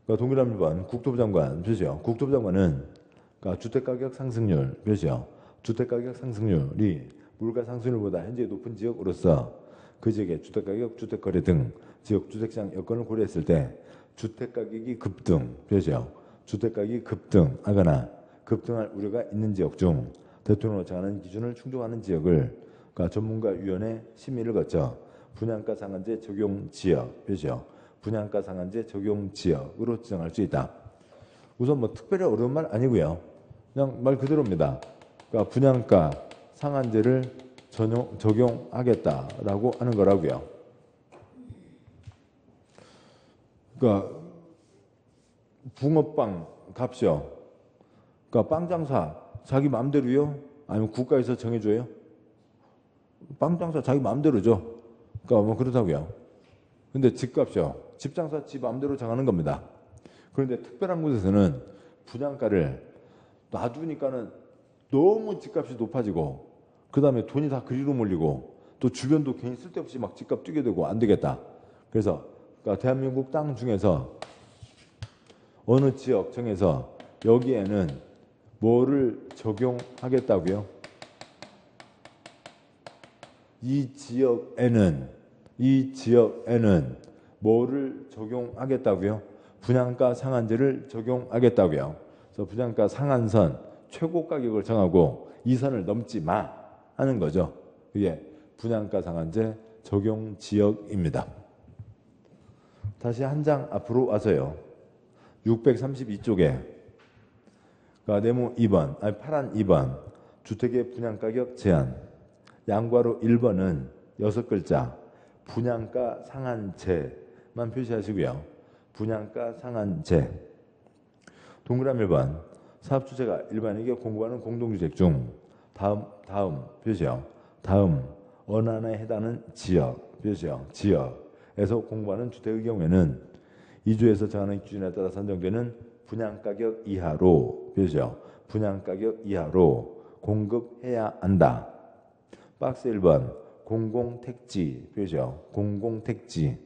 그러니까 동그라미 1번 국토부 장관 표시요. 국토부 장관은 그러니까 주택가격 상승률 표시요. 주택가격 상승률이 물가 상승률보다 현재 높은 지역으로서 그 지역의 주택가격, 주택거래 등 지역 주택시장 여건을 고려했을 때 주택가격이 급등 표시요. 주택가격이 급등하거나 급등할 우려가 있는 지역 중 대통령으로 정하는 기준을 충족하는 지역을 그러니까 전문가위원회 심의를 거쳐 분양가 상한제 적용 지역 표시요. 분양가 상한제 적용 지역으로 지정할 수 있다. 우선 뭐 특별히 어려운 말 아니고요. 그냥 말 그대로입니다. 그러니까 분양가 상한제를 적용하겠다라고 하는 거라고요. 그러니까 붕어빵 값이요. 그러니까 빵 장사 자기 마음대로요? 아니면 국가에서 정해줘요? 빵 장사 자기 마음대로죠. 그러니까 뭐 그렇다고요. 근데 집값이요. 집 장사 집 마음대로 정하는 겁니다. 그런데 특별한 곳에서는 분양가를 놔두니까는 너무 집값이 높아지고 그 다음에 돈이 다 그리로 몰리고 또 주변도 괜히 쓸데없이 막 집값 뛰게 되고 안 되겠다. 그래서 그러니까 대한민국 땅 중에서 어느 지역 정해서 여기에는 뭐를 적용하겠다고요? 이 지역에는 뭐를 적용하겠다고요? 분양가 상한제를 적용하겠다고요. 그래서 분양가 상한선 최고 가격을 정하고 이 선을 넘지 마 하는 거죠. 그게 분양가 상한제 적용 지역입니다. 다시 한 장 앞으로 와서요. 632쪽에 그러니까 네모 2번, 아니 파란 2번 주택의 분양가격 제한 양괄호 1번은 6글자 분양가 상한제만 표시하시고요. 분양가 상한제 동그라미 1번 사업주체가 일반에게 공급하는 공동주택 중 다음 표시요. 다음 어느 하나에 해당하는 지역 표시요. 지역에서 공급하는 주택의 경우에는 이주에서 정하는 기준에 따라 산정되는 분양가격 이하로 표시요. 분양가격 이하로 공급해야 한다. 박스 1번 공공택지 표시요. 공공택지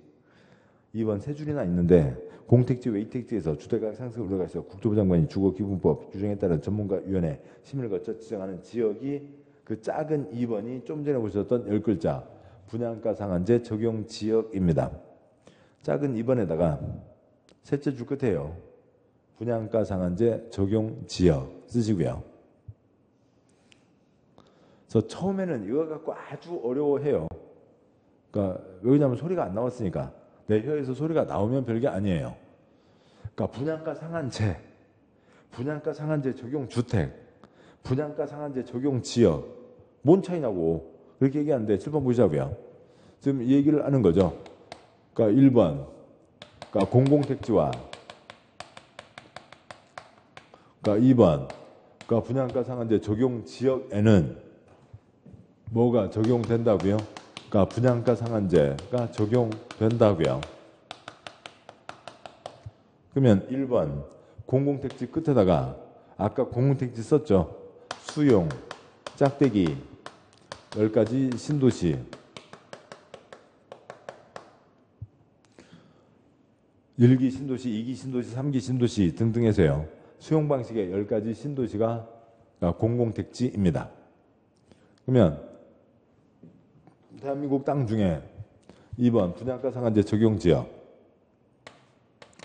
2번 세 줄이나 있는데 공택지 외택지에서 주택가격 상승 우려가 있어 국토부 장관이 주거기본법 규정에 따른 전문가위원회 심의를 거쳐 지정하는 지역이 그 작은 2번이 좀 전에 보셨던 10글자 분양가 상한제 적용 지역입니다. 작은 2번에다가 셋째 줄 끝에요. 분양가 상한제 적용 지역 쓰시고요. 그래서 처음에는 이거 갖고 아주 어려워해요. 그러니까 왜냐하면 소리가 안 나왔으니까. 내 혀에서 소리가 나오면 별게 아니에요. 그러니까 분양가 상한제, 분양가 상한제 적용 주택, 분양가 상한제 적용 지역, 뭔 차이냐고 그렇게 얘기하는데 7번 보시자고요. 지금 이 얘기를 하는 거죠. 그러니까 1번, 그러니까 공공택지와, 그러니까 2번, 그러니까 분양가 상한제 적용 지역에는 뭐가 적용된다고요? 그러니까 분양가 상한제가 적용된다고요. 그러면 1번 공공택지 끝에다가 아까 공공택지 썼죠. 수용, 짝대기, 10가지 신도시, 1기 신도시, 2기 신도시, 3기 신도시 등등 해서요. 수용 방식의 10가지 신도시가 공공택지입니다. 그러면 대한민국 땅 중에 2번 분양가 상한제 적용 지역,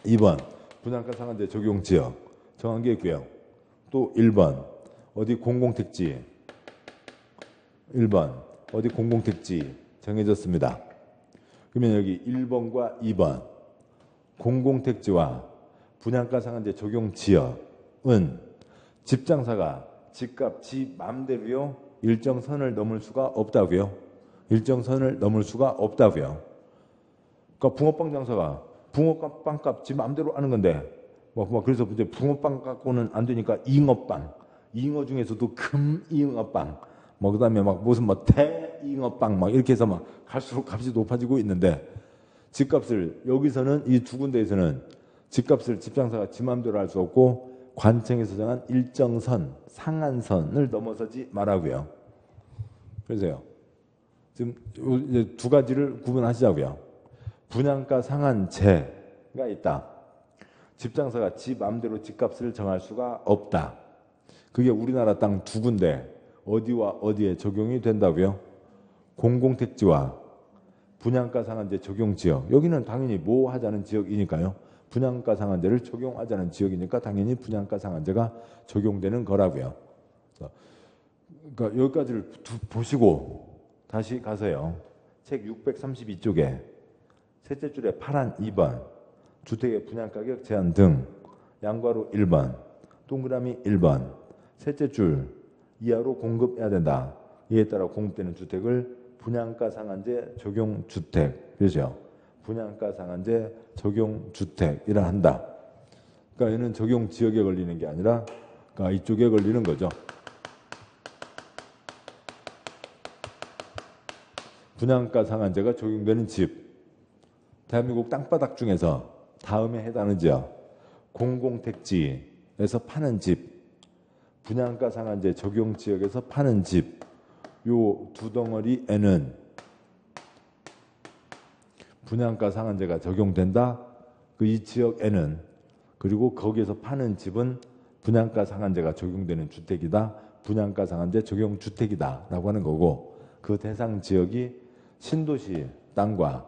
2번 분양가 상한제 적용 지역 정한 게 있고요. 또 1번 어디 공공택지, 1번 어디 공공택지 정해졌습니다. 그러면 여기 1번과 2번 공공택지와 분양가 상한제 적용 지역은 집장사가 집값 지 맘대로요 일정 선을 넘을 수가 없다고요. 일정 선을 넘을 수가 없다고요. 그러니까 붕어빵 장사가 붕어빵 지 맘대로 하는 건데 그래서 이제 붕어빵 갖고는 안 되니까 잉어빵, 잉어 중에서도 금잉어빵, 그다음에 무슨 대잉어빵 이렇게 해서 갈수록 값이 높아지고 있는데 집값을 여기서는 이 두 군데에서는 집값을 집장사가 지 맘대로 할 수 없고 관청에서 정한 일정선, 상한선을 넘어서지 말라고요. 그래서요. 지금 이제 두 가지를 구분하시자고요. 분양가 상한제가 있다. 집장사가 지 맘대로 집값을 정할 수가 없다. 그게 우리나라 땅 두 군데 어디와 어디에 적용이 된다고요? 공공택지와 분양가 상한제 적용 지역. 여기는 당연히 뭐 하자는 지역이니까요. 분양가 상한제를 적용하자는 지역이니까 당연히 분양가 상한제가 적용되는 거라고요. 그러니까 여기까지를 보시고 다시 가서요. 책 632쪽에 셋째 줄에 파란 2번 주택의 분양가격 제한 등 양괄호 1번 동그라미 1번 셋째 줄 이하로 공급해야 된다. 이에 따라 공급되는 주택을 분양가 상한제 적용 주택 그죠? 분양가 상한제 적용 주택이라 한다. 그러니까 얘는 적용 지역에 걸리는 게 아니라 그러니까 이쪽에 걸리는 거죠. 분양가 상한제가 적용되는 집. 대한민국 땅바닥 중에서 다음에 해당하는 지역. 공공택지에서 파는 집. 분양가 상한제 적용 지역에서 파는 집. 요 두 덩어리에는 분양가 상한제가 적용된다. 그 이 지역에는 그리고 거기에서 파는 집은 분양가 상한제가 적용되는 주택이다. 분양가 상한제 적용 주택이다 라고 하는 거고 그 대상 지역이 신도시 땅과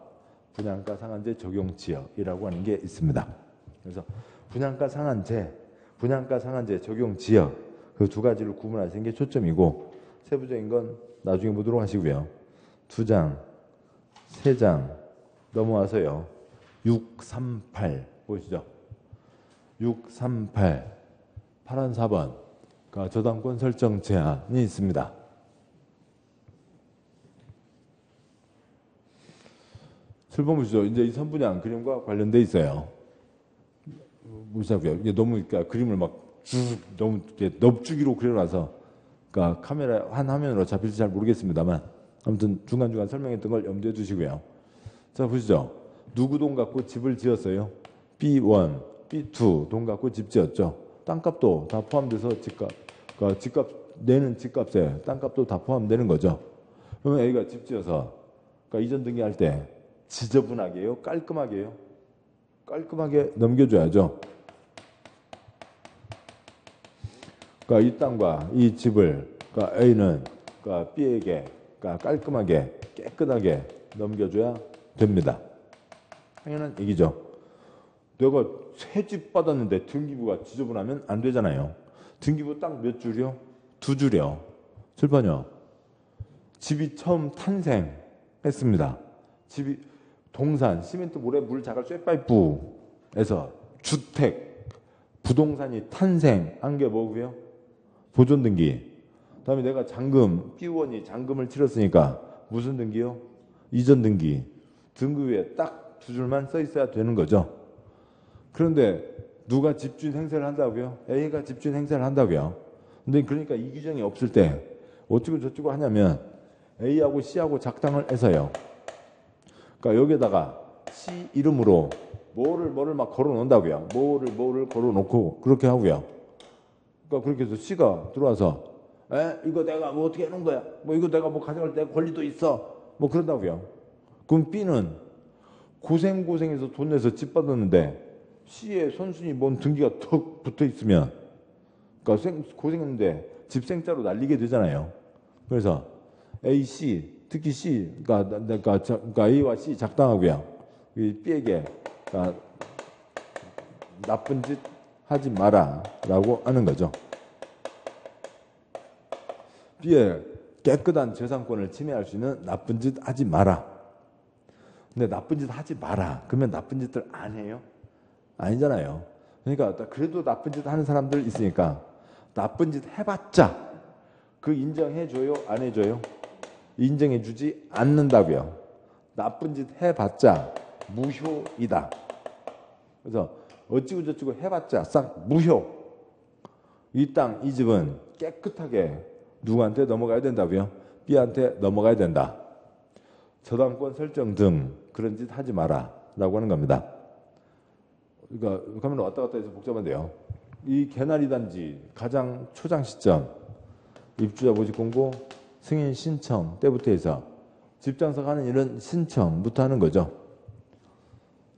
분양가 상한제 적용 지역이라고 하는 게 있습니다. 그래서 분양가 상한제 적용 지역 그 두 가지를 구분하시는 게 초점이고 세부적인 건 나중에 보도록 하시고요. 2장, 3장 넘어와서요. 638 보시죠. 638 파란 4번 저당권 설정 제한이 있습니다. 출범 보시죠. 이제 이 선분양 그림과 관련돼 있어요. 보시자고요. 이게 너무 그림을 너무 넙죽이로 그려놔서 카메라 한 화면으로 잡힐지 잘 모르겠습니다만 아무튼 중간중간 설명했던 걸 염두에 두시고요. 자 보시죠. 누구 돈 갖고 집을 지었어요? B1, B2 돈 갖고 집 지었죠. 땅값도 다 포함돼서 집값 내는 집값에 땅값도 다 포함되는 거죠. 그러면 A가 집 지어서 이전 등기할 때 지저분하게요? 깔끔하게요? 깔끔하게 넘겨줘야죠. 이 땅과 이 집을 A는 그러니까 B에게 그러니까 깔끔하게 깨끗하게 넘겨줘야 됩니다. 당연한 얘기죠. 내가 새 집 받았는데 등기부가 지저분하면 안 되잖아요. 등기부 딱 몇 줄이요? 2줄이요. 칠판이요. 집이 처음 탄생했습니다. 집이 동산, 시멘트, 모래, 물, 자갈, 쇠파이프에서 주택, 부동산이 탄생한 게 뭐고요? 보존등기. 그다음에 내가 잔금, B원이 잔금을 치렀으니까 무슨 등기요? 이전등기. 등기 위에 딱 2줄만 써 있어야 되는 거죠. 그런데 누가 집주인 행세를 한다고요? A가 집주인 행세를 한다고요. 근데 그러니까 이 규정이 없을 때 어쩌고 저쩌고 하냐면 A하고 C하고 작당을 해서요. 그러니까 여기에다가 C 이름으로 뭐를 막 걸어 놓는다고요. 뭐를 걸어 놓고 그렇게 하고요. 그러니까 그렇게 해서 C가 들어와서 이거 내가 뭐 어떻게 해놓은 거야? 뭐 이거 내가 뭐 가져갈 때 권리도 있어. 뭐 그런다고요. 그럼 B는 고생해서 돈 내서 집 받았는데 C의 선순위 뭔 등기가 턱 붙어 있으면 그러니까 고생했는데 집 생짜로 날리게 되잖아요. 그래서 A, C, 특히 C, 그러니까 A와 C 작당하고요. B에게 그러니까 나쁜 짓 하지 마라라고 하는 거죠. B의 깨끗한 재산권을 침해할 수 있는 나쁜 짓 하지 마라. 근데 나쁜 짓 하지 마라. 그러면 나쁜 짓들 안 해요? 아니잖아요. 그러니까 그래도 나쁜 짓 하는 사람들 있으니까 나쁜 짓 해봤자 그 인정해줘요? 안 해줘요? 인정해주지 않는다고요. 나쁜 짓 해봤자 무효이다. 그래서 어찌고 저찌고 해봤자 싹 무효. 이 땅, 이 집은 깨끗하게 누구한테 넘어가야 된다고요? B한테 넘어가야 된다. 저당권 설정 등 그런 짓 하지 마라 라고 하는 겁니다. 그러니까 가면 왔다 갔다 해서 복잡한데요. 이 개나리 단지 가장 초장 시점 입주자 모집 공고 승인 신청 때부터 해서 집 장사하는 일은 신청부터 하는 거죠.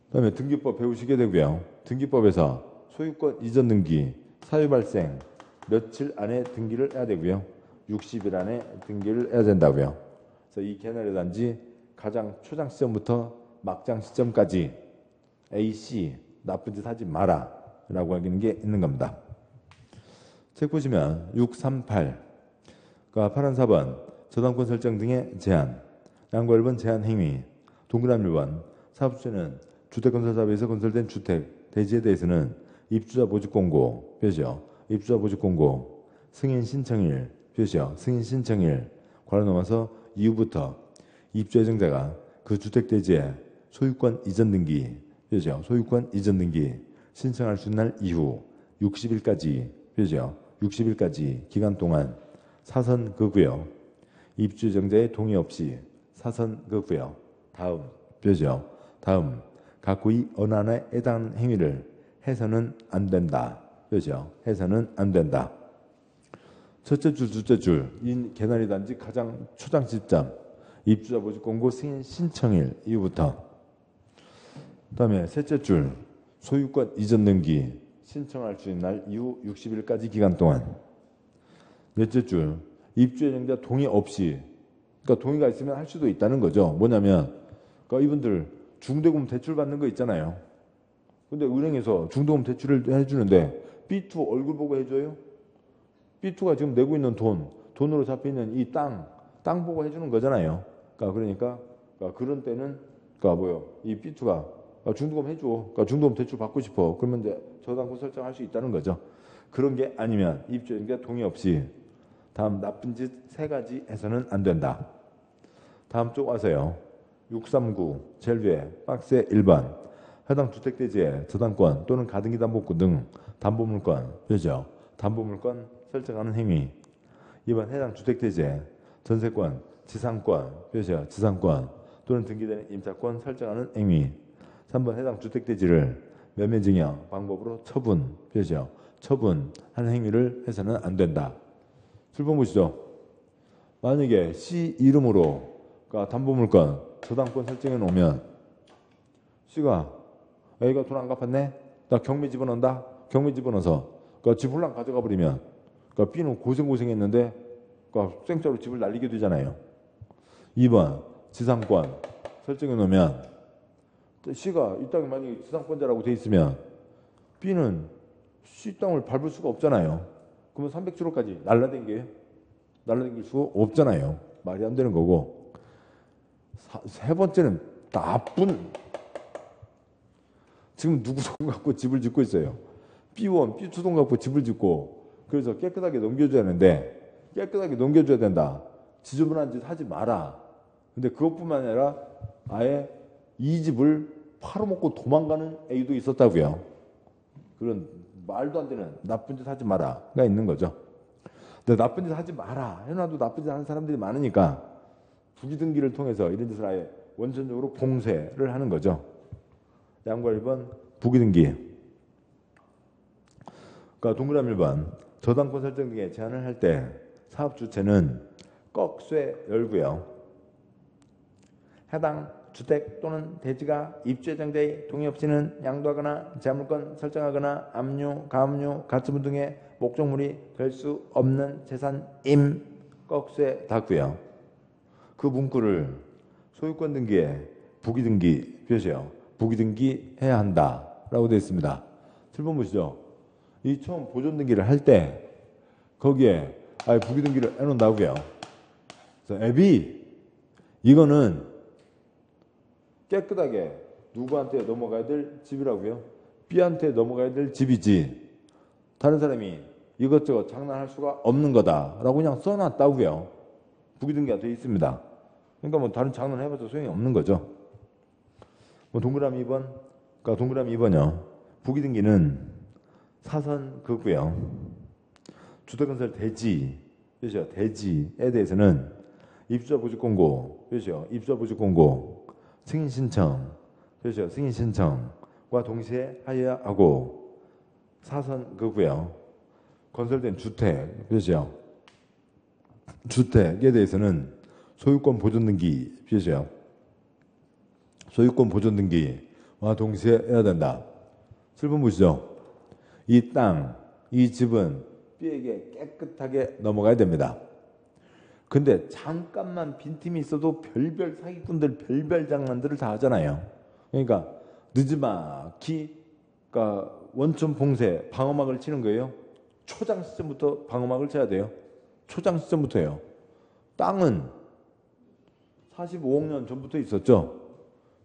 그다음에 등기법 배우시게 되고요. 등기법에서 소유권 이전 등기 사유 발생 며칠 안에 등기를 해야 되고요. 60일 안에 등기를 해야 된다고요. 그래서 이 개나리 단지 가장 초장 시점부터 막장 시점까지 A, C 나쁜 짓 하지 마라 라고 하는 게 있는 겁니다. 책 보시면 638 그러니까 파란 4번 저당권 설정 등의 제한 양과 1번 제한 행위 동그라미 1번 사업주체는 주택건설사업에서 건설된 주택 대지에 대해서는 입주자 모집 공고 표시요. 입주자 모집 공고 승인 신청일 표시요. 승인 신청일 괄호 넘어서 이후부터 입주 예정자가 그 주택 대지에 소유권 이전 등기 표시요. 소유권 이전 등기 신청할 수 있는 날 이후 60일까지 표시요. 60일까지 기간 동안 사선 거고요. 입주 예정자의 동의 없이 사선 거고요. 다음 표시요. 다음 각구의 어느 하나에 해당하는 행위를 해서는 안 된다. 표시요. 해서는 안 된다. 첫째 줄, 둘째 줄, 이 개나리 단지 가장 초장 시점 입주자 모집 공고 승인 신청일 이후부터 그다음에 셋째 줄 소유권 이전 등기 신청할 수 있는 날 이후 60일까지 기간 동안 넷째 줄 입주 예정자 동의 없이 그러니까 동의가 있으면 할 수도 있다는 거죠. 뭐냐면 그러니까 이분들 중도금 대출 받는 거 있잖아요. 근데 은행에서 중도금 대출을 해주는데 B2 얼굴 보고 해줘요? B2가 지금 내고 있는 돈으로 잡혀있는 이 땅 보고 해주는 거잖아요. 그러니까 그런 때는 이 B2가 중도금 해줘. 중도금 대출 받고 싶어. 그러면 이제 저당권 설정할 수 있다는 거죠. 그런 게 아니면 입주자 동의 없이 다음 나쁜 짓 3가지 해서는 안 된다. 다음 쪽 와서요. 639 제일 위에 박스에 1번 해당 주택대지에 저당권 또는 가등기 담보권 등 담보물권 표시죠. 담보물권 설정하는 행위 2번 해당 주택대지에 전세권, 지상권 표시죠. 지상권 또는 등기된 임차권 설정하는 행위 3번 해당 주택대지를 매매증여 방법으로 처분 표시죠. 처분하는 행위를 해서는 안 된다. 7번 보시죠. 만약에 C 이름으로 담보물권 저당권 설정해 놓으면 C가 A가 돈 안 갚았네? 나 경매 집어넣는다? 경매 집어넣어서 집 홀랑 가져가 버리면 B는 고생했는데 그러니까 생짜로 집을 날리게 되잖아요. 2번 지상권 설정해 놓으면 C가 이 땅이 만약에 지상권자라고 돼 있으면 B는 C 땅을 밟을 수가 없잖아요. 그러면 300km까지 날라다닐 수가 없잖아요. 말이 안 되는 거고. 세 번째는 나쁜, 지금 누구 돈 갖고 집을 짓고 있어요. B1, B2 돈 갖고 집을 짓고 그래서 깨끗하게 넘겨줘야 하는데 깨끗하게 넘겨줘야 된다. 지저분한 짓 하지 마라. 근데 그것뿐만 아니라 아예 이 집을 팔아먹고 도망가는 A도 있었다고요. 그런 말도 안 되는 나쁜 짓 하지 마라가 있는 거죠. 근데 나쁜 짓 하지 마라 해놔도 나쁜 짓 하는 사람들이 많으니까 부기등기를 통해서 이런 짓을 아예 원천적으로 봉쇄를 하는 거죠. 양과 1번 부기등기. 그러니까 동그라미 1번 저당권 설정 등의 제한을 할 때 사업 주체는 꺽쇠 열고요. 해당 주택 또는 대지가 입주 예정자의 동의 없이는 양도하거나 재물권 설정하거나 압류, 가압류, 가처분 등의 목적물이 될 수 없는 재산임 꺽쇠 닫고요. 그 문구를 소유권 등기에 부기등기 표시요. 부기등기 해야 한다라고 되어 있습니다. 7번 보시죠. 이 처음 보존 등기를 할 때 거기에 아예 부기등기를 해놓는다고요. 그래서 앱이 이거는 깨끗하게 누구한테 넘어가야 될 집이라고요? B한테 넘어가야 될 집이지 다른 사람이 이것저것 장난할 수가 없는 거다라고 그냥 써놨다고요. 부기등기가 되어 있습니다. 그러니까 뭐 다른 장난 해봐도 소용이 없는 거죠. 뭐 동그라미 2번, 그러니까 동그라미 2번요. 부기등기는 사선 그고요. 주택건설 대지, 그렇죠? 대지에 대해서는 입주자 보직공고, 그렇죠? 입주자 보직공고, 승인신청, 그렇죠? 승인신청과 동시에 하여야 하고 사선 그고요. 건설된 주택, 그렇죠? 주택에 대해서는 소유권 보존 등기 필요해요. 소유권 보존 등기와 동시에 해야 된다. 7번 보시죠. 이 땅, 이 집은 B에게 깨끗하게 넘어가야 됩니다. 근데 잠깐만 빈틈이 있어도 별별 사기꾼들 별별 장난들을 다 하잖아요. 그러니까 늦지막히 그러니까 원천 봉쇄 방어막을 치는 거예요. 초장 시점부터 방어막을 쳐야 돼요. 초장 시점부터예요. 땅은 45억 년 전부터 있었죠.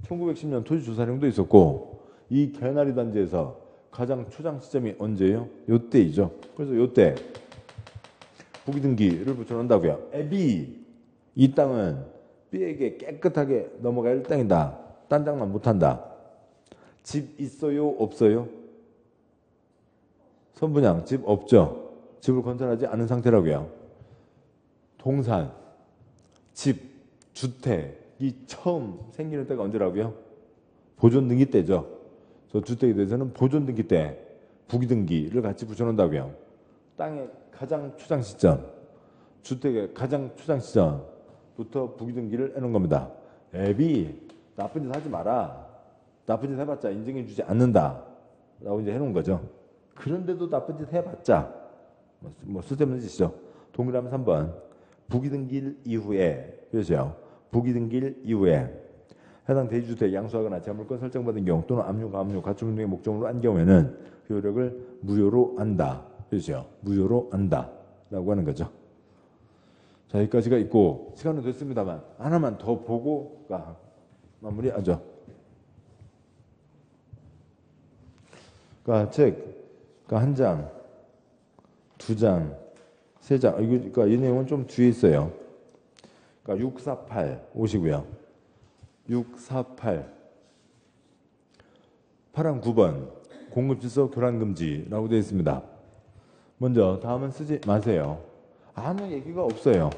1910년 토지조사령도 있었고 이 개나리 단지에서 가장 초장 시점이 언제예요? 요때이죠. 그래서 요때 부기등기를 붙여놓는다고요. B, 이 땅은 B에게 깨끗하게 넘어갈 땅이다. 딴 장난 못한다. 집 있어요? 없어요? 선분양 집 없죠. 집을 건설하지 않은 상태라고요. 동산, 집, 주택이 처음 생기는 때가 언제라고요? 보존등기 때죠. 그래서 주택에 대해서는 보존등기 때 부기등기를 같이 붙여놓는다고요. 땅의 가장 초장 시점, 주택의 가장 초장 시점부터 부기등기를 해놓은 겁니다. 앱이 나쁜 짓 하지 마라. 나쁜 짓 해봤자 인정해주지 않는다. 라고 이제 해놓은 거죠. 그런데도 나쁜 짓 해봤자 뭐 쓸데없는 짓이죠. 동그라미 3번 부기등기 이후에 그렇죠. 부기등기 이후에 해당 대지주택 양수하거나 재물권 설정받은 경우 또는 압류, 가압류, 가처분 등의 목적으로 한 경우에는 그 효력을 무효로 한다. 그렇죠. 무효로 한다. 라고 하는 거죠. 자, 여기까지가 있고 시간은 됐습니다만 하나만 더 보고 마무리하죠. 그러니까 책 한 장, 두 장, 세 장. 그러니까 이 내용은 좀 뒤에 있어요. 그러니까 648 오시고요. 648 8항 9번 공급질서 교란금지라고 되어 있습니다. 먼저 다음은 쓰지 마세요. 아무 얘기가 없어요.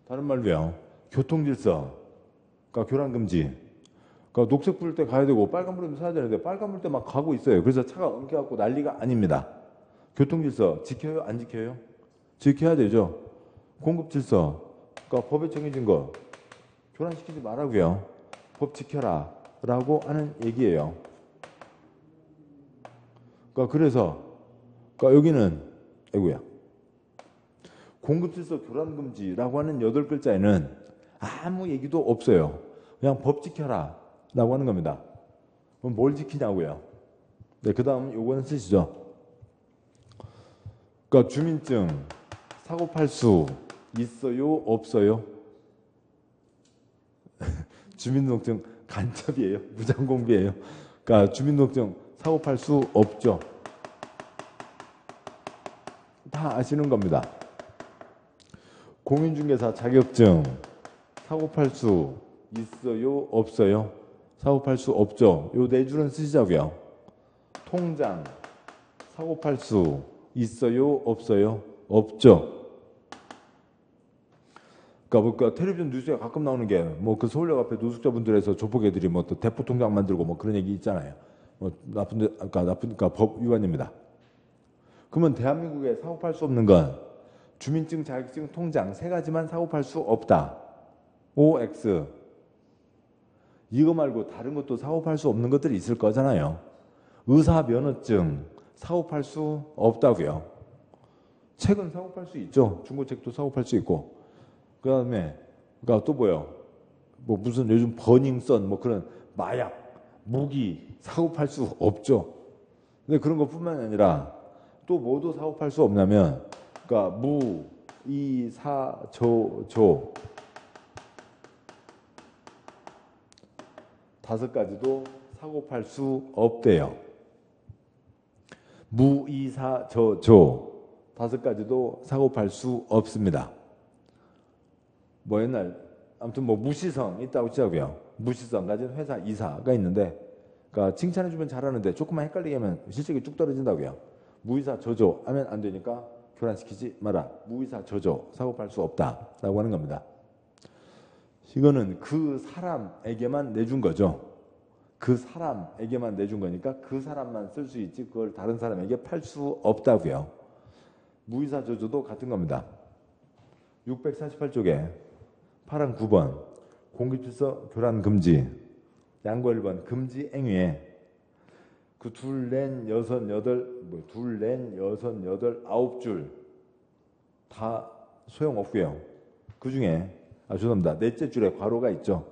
다른 말로요. 교통질서, 그러니까 교란금지. 그러니까 녹색 불 때 가야 되고 빨간 불 때 서야 되는데 빨간 불 때 막 가고 있어요. 그래서 차가 엉켜갖고 난리가 아닙니다. 교통질서 지켜요? 안 지켜요? 지켜야 되죠. 공급질서, 그러니까 법에 정해진 거 교란시키지 말라고요. 법 지켜라 라고 하는 얘기예요. 그래서 여기는 아이고야. 공급질서 교란 금지라고 하는 8글자에는 아무 얘기도 없어요. 그냥 법 지켜라 라고 하는 겁니다. 그럼 뭘 지키냐고요? 네, 그 다음 요거는 쓰시죠. 주민증 사고 팔 수 있어요? 없어요? 주민등록증 간첩이에요? 무장공비예요? 주민등록증 사고 팔 수 없죠? 다 아시는 겁니다. 공인중개사 자격증 사고 팔 수 있어요? 없어요? 사고 팔 수 없죠? 요 네 줄은 쓰시자고요. 통장 사고 팔 수 있어요? 없어요? 없죠? 텔레비전 뉴스에 가끔 나오는 게 그 서울역 앞에 노숙자분들에서 조폭애들이 또 대포 통장 만들고 그런 얘기 있잖아요. 나쁘니까 법 위반입니다. 그러면 대한민국에 사고 팔 수 없는 건 주민증, 자격증, 통장 세 가지만 사고 팔 수 없다. OX. 이거 말고 다른 것도 사고 팔 수 없는 것들이 있을 거잖아요. 의사 면허증 사고 팔 수 없다고요. 책은 사고 팔 수 있죠. 중고책도 사고 팔 수 있고. 그 다음에 또 뭐요? 무슨 요즘 버닝썬 그런 마약, 무기 사고 팔 수 없죠. 근데 그런 것뿐만 아니라 또 뭐도 사고 팔 수 없냐면 무, 이, 사, 조 5가지도 사고 팔 수 없대요. 무, 이, 사, 조 5가지도 사고 팔 수 없습니다. 옛날 아무튼 무시성 있다고 치자고요. 무시성 가진 회사 이사가 있는데 칭찬해주면 잘하는데 조금만 헷갈리게 하면 실적이 쭉 떨어진다고요. 무이사 저조 하면 안 되니까 교란시키지 마라. 무이사 저조 사고 팔 수 없다라고 하는 겁니다. 이거는 그 사람에게만 내준 거죠. 그 사람에게만 내준 거니까 그 사람만 쓸 수 있지 그걸 다른 사람에게 팔 수 없다고요. 무이사 저조도 같은 겁니다. 648쪽에 파란 9번 공급질서 교란 금지 양거 1번 금지 행위에 둘, 넷, 여섯, 여덟, 9줄 다 소용없고요. 그 중에 죄송합니다. 넷째 줄에 괄호가 있죠.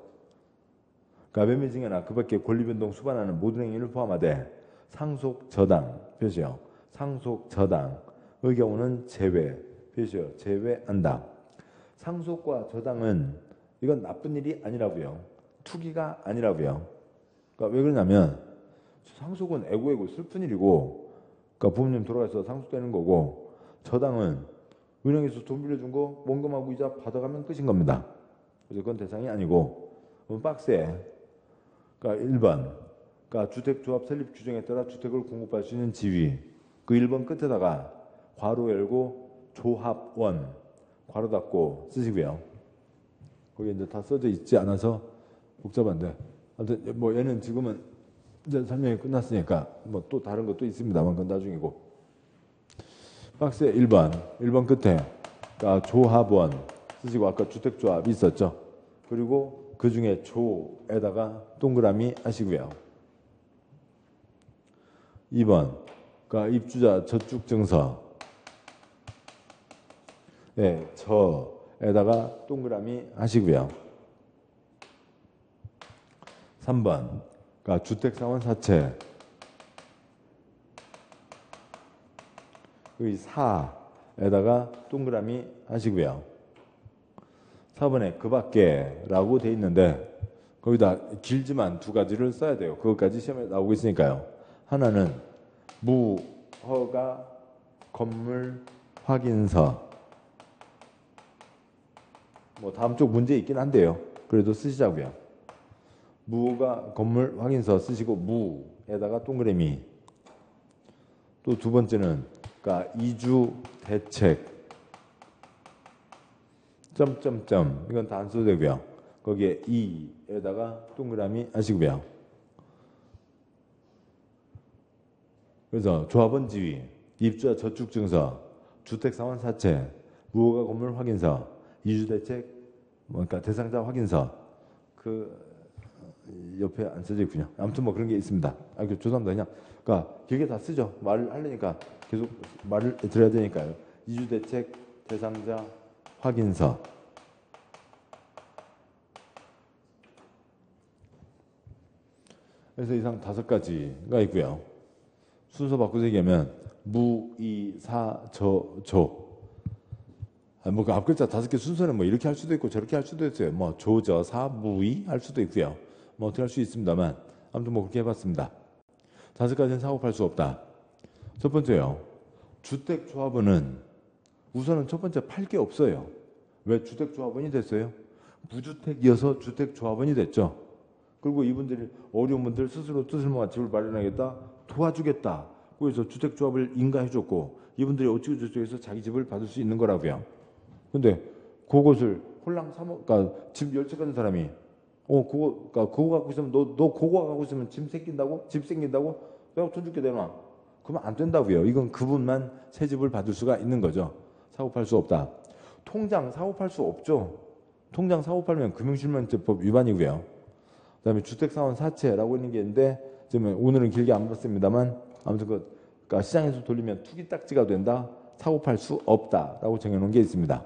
매매증이나 그 밖에 권리변동 수반하는 모든 행위를 포함하되 상속 저당 표시요. 상속 저당의 경우는 제외 표시요. 제외한다. 상속과 저당은 이건 나쁜 일이 아니라고요. 투기가 아니라고요. 왜 그러냐면 상속은 애고애고 슬픈 일이고 부모님 돌아가서 상속되는 거고 저당은 은행에서 돈 빌려준 거 원금하고 이자 받아가면 끝인 겁니다. 그래서 그건 대상이 아니고 박스에 1번 주택조합 설립 규정에 따라 주택을 공급할 수 있는 지위 그 1번 끝에다가 괄호 열고 조합원 괄호 닫고 쓰시고요. 거기 이제 다 써져 있지 않아서 복잡한데 아무튼 얘는 지금은 이제 설명이 끝났으니까 또 다른 것도 있습니다만 그건 나중이고 박스에 1번 끝에 조합원 쓰시고 아까 주택조합이 있었죠. 그리고 그 중에 조에다가 동그라미 하시고요. 2번 입주자 저축증서 저에다가 동그라미 하시고요. 3번 주택사원 사채 의 사에다가 동그라미 하시고요. 4번에 그 밖에 라고 돼 있는데 거기다 길지만 2가지를 써야 돼요. 그것까지 시험에 나오고 있으니까요. 하나는 무허가 건물 확인서 다음 쪽 문제 있긴 한데요. 그래도 쓰시자고요. 무허가 건물 확인서 쓰시고 무에다가 동그라미. 또 2번째는 이주 대책 점점점 이건 다 안 써도 되고요. 거기에 이에다가 동그라미 하시고요. 그래서 조합원 지위, 입주자 저축증서, 주택사원 사채, 무허가 건물 확인서, 이주대책, 대상자 확인서 옆에 안 써져 있군요. 아무튼 뭐 그런 게 있습니다. 죄송합니다. 그냥 그러니까 길게 다 쓰죠. 말을 하려니까 계속 말을 드려야 되니까요. 이주대책 대상자 확인서. 그래서 이상 5가지가 있고요. 순서 바꾸서 얘기하면 무, 이, 사, 조. 그 앞글자 5개 순서는 뭐 이렇게 할 수도 있고 저렇게 할 수도 있어요. 뭐 조, 저, 사, 무, 이 할 수도 있고요. 뭐 어떻게 할 수 있습니다만 아무튼 뭐 그렇게 해봤습니다. 5가지는 사고팔 수 없다. 첫 번째요. 주택조합원은 우선은 첫 번째 팔 게 없어요. 왜 주택조합원이 됐어요? 무주택이어서 주택조합원이 됐죠. 그리고 이분들이 어려운 분들 스스로 뜻을 모아 집을 마련하겠다, 도와주겠다. 그래서 주택조합을 인가해줬고 이분들이 어찌저찌 해서 자기 집을 받을 수 있는 거라고요. 근데 그것을 홀랑 그러니까 집 10채 가진 사람이 그거 갖고 있으면 너 그거 갖고 있으면 집 생긴다고? 내가 돈 줄게 내놔. 그러면 안 된다고요. 이건 그분만 새 집을 받을 수가 있는 거죠. 사고 팔 수 없다. 통장 사고 팔 수 없죠. 통장 사고 팔면 금융실명제법 위반이고요. 그다음에 주택사원 사채라고 있는 게 있는데 지금 오늘은 길게 안 봤습니다만 아무튼 그러니까 시장에서 돌리면 투기 딱지가 된다. 사고 팔 수 없다라고 정해놓은 게 있습니다.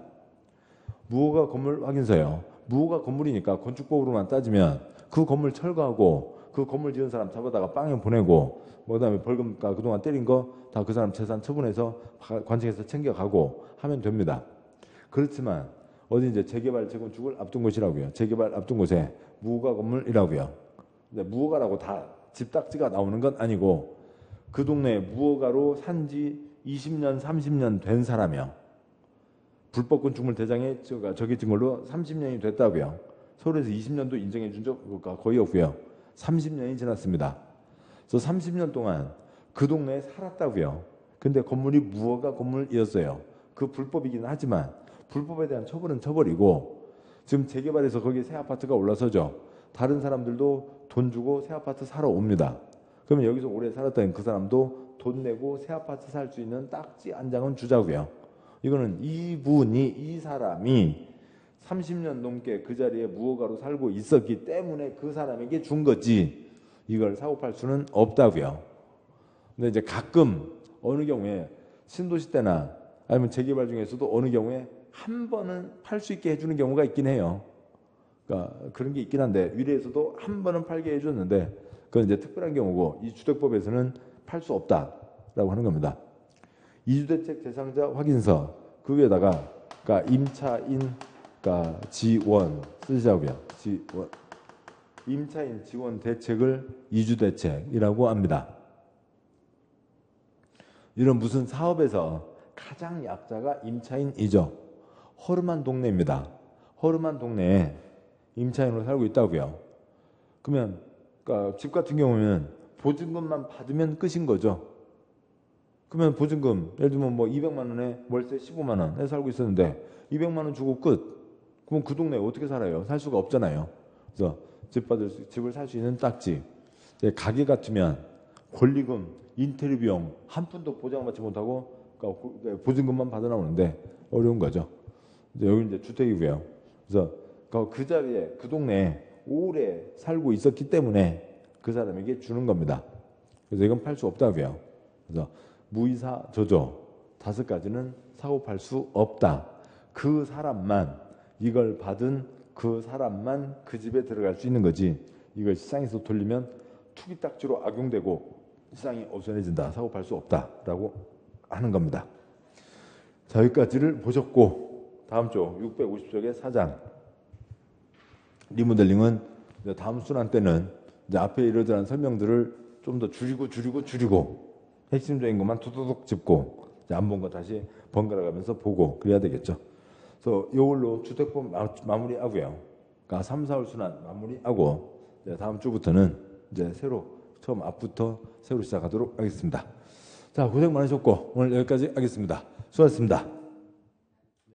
무허가 건물 확인서요. 무허가 건물이니까 건축법으로만 따지면 그 건물 철거하고 그 건물 지은 사람 잡아다가 빵에 보내고 그다음에 벌금 그동안 때린 거 다 그 사람 재산 처분해서 관청에서 챙겨가고 하면 됩니다. 그렇지만 어디 이제 재개발 재건축을 앞둔 곳이라고요. 재개발 앞둔 곳에 무허가 건물이라고요. 근데 무허가라고 다 집딱지가 나오는 건 아니고 그 동네에 무허가로 산지 20년, 30년 된 사람이요. 불법 건축물 대장에 저기 찍은 걸로 30년이 됐다고요. 서울에서 20년도 인정해 준 적 거의 없고요. 30년이 지났습니다. 그래서 30년 동안 그 동네에 살았다고요. 근데 건물이 무허가 건물이었어요. 그 불법이긴 하지만 불법에 대한 처벌은 처벌이고 지금 재개발해서 거기에 새 아파트가 올라서죠. 다른 사람들도 돈 주고 새 아파트 사러 옵니다. 그러면 여기서 오래 살았던 그 사람도 돈 내고 새 아파트 살 수 있는 딱지 한 장은 주자고요. 이거는 이 사람이 30년 넘게 그 자리에 무허가로 살고 있었기 때문에 그 사람에게 준 거지 이걸 사고 팔 수는 없다고요. 근데 이제 가끔 어느 경우에 신도시 때나 아니면 재개발 중에서도 어느 경우에 한 번은 팔 수 있게 해주는 경우가 있긴 해요. 그러니까 그런 게 있긴 한데 위례에서도 한 번은 팔게 해줬는데 그건 이제 특별한 경우고 이 주택법에서는 팔 수 없다라고 하는 겁니다. 이주대책 대상자 확인서 그 위에다가 그러니까 임차인 지원 쓰자고요. 지원. 임차인 지원 대책을 이주대책이라고 합니다. 이런 무슨 사업에서 가장 약자가 임차인이죠. 허름한 동네입니다. 허름한 동네에 임차인으로 살고 있다고요. 그러면 그러니까 집 같은 경우는 보증금만 받으면 끝인 거죠. 그러면 보증금 예를 들면 뭐 200만 원에 월세 15만 원에 살고 있었는데 200만 원 주고 끝. 그럼 그 동네에 어떻게 살아요? 살 수가 없잖아요. 그래서 집을 살 수 있는 딱지. 가게 같으면 권리금, 인테리어 비용 한 푼도 보장받지 못하고 그러니까 보증금만 받아 나오는데 어려운 거죠. 여기 이제 주택이고요. 그래서 그 자리에 그 동네에 오래 살고 있었기 때문에 그 사람에게 주는 겁니다. 그래서 이건 팔 수 없다고요. 그래서 무이사 저조 5가지는 사고 팔 수 없다. 그 사람만 이걸 받은 그 사람만 그 집에 들어갈 수 있는 거지. 이걸 시장에서 돌리면 투기 딱지로 악용되고 시장이 어수선해진다. 사고 팔 수 없다라고 하는 겁니다. 자, 여기까지를 보셨고 다음 쪽 650쪽의 4장 리모델링은 다음 순환 때는 이제 앞에 이러저러한 설명들을 좀 더 줄이고 핵심적인 것만 투두둑 짚고 안 본 거 다시 번갈아 가면서 보고 그래야 되겠죠. 그래서 이걸로 주택법 마무리하고요. 그러니까 3, 4월 순환 마무리하고 다음 주부터는 이제 새로 처음 앞부터 새로 시작하도록 하겠습니다. 자, 고생 많으셨고 오늘 여기까지 하겠습니다. 수고하셨습니다.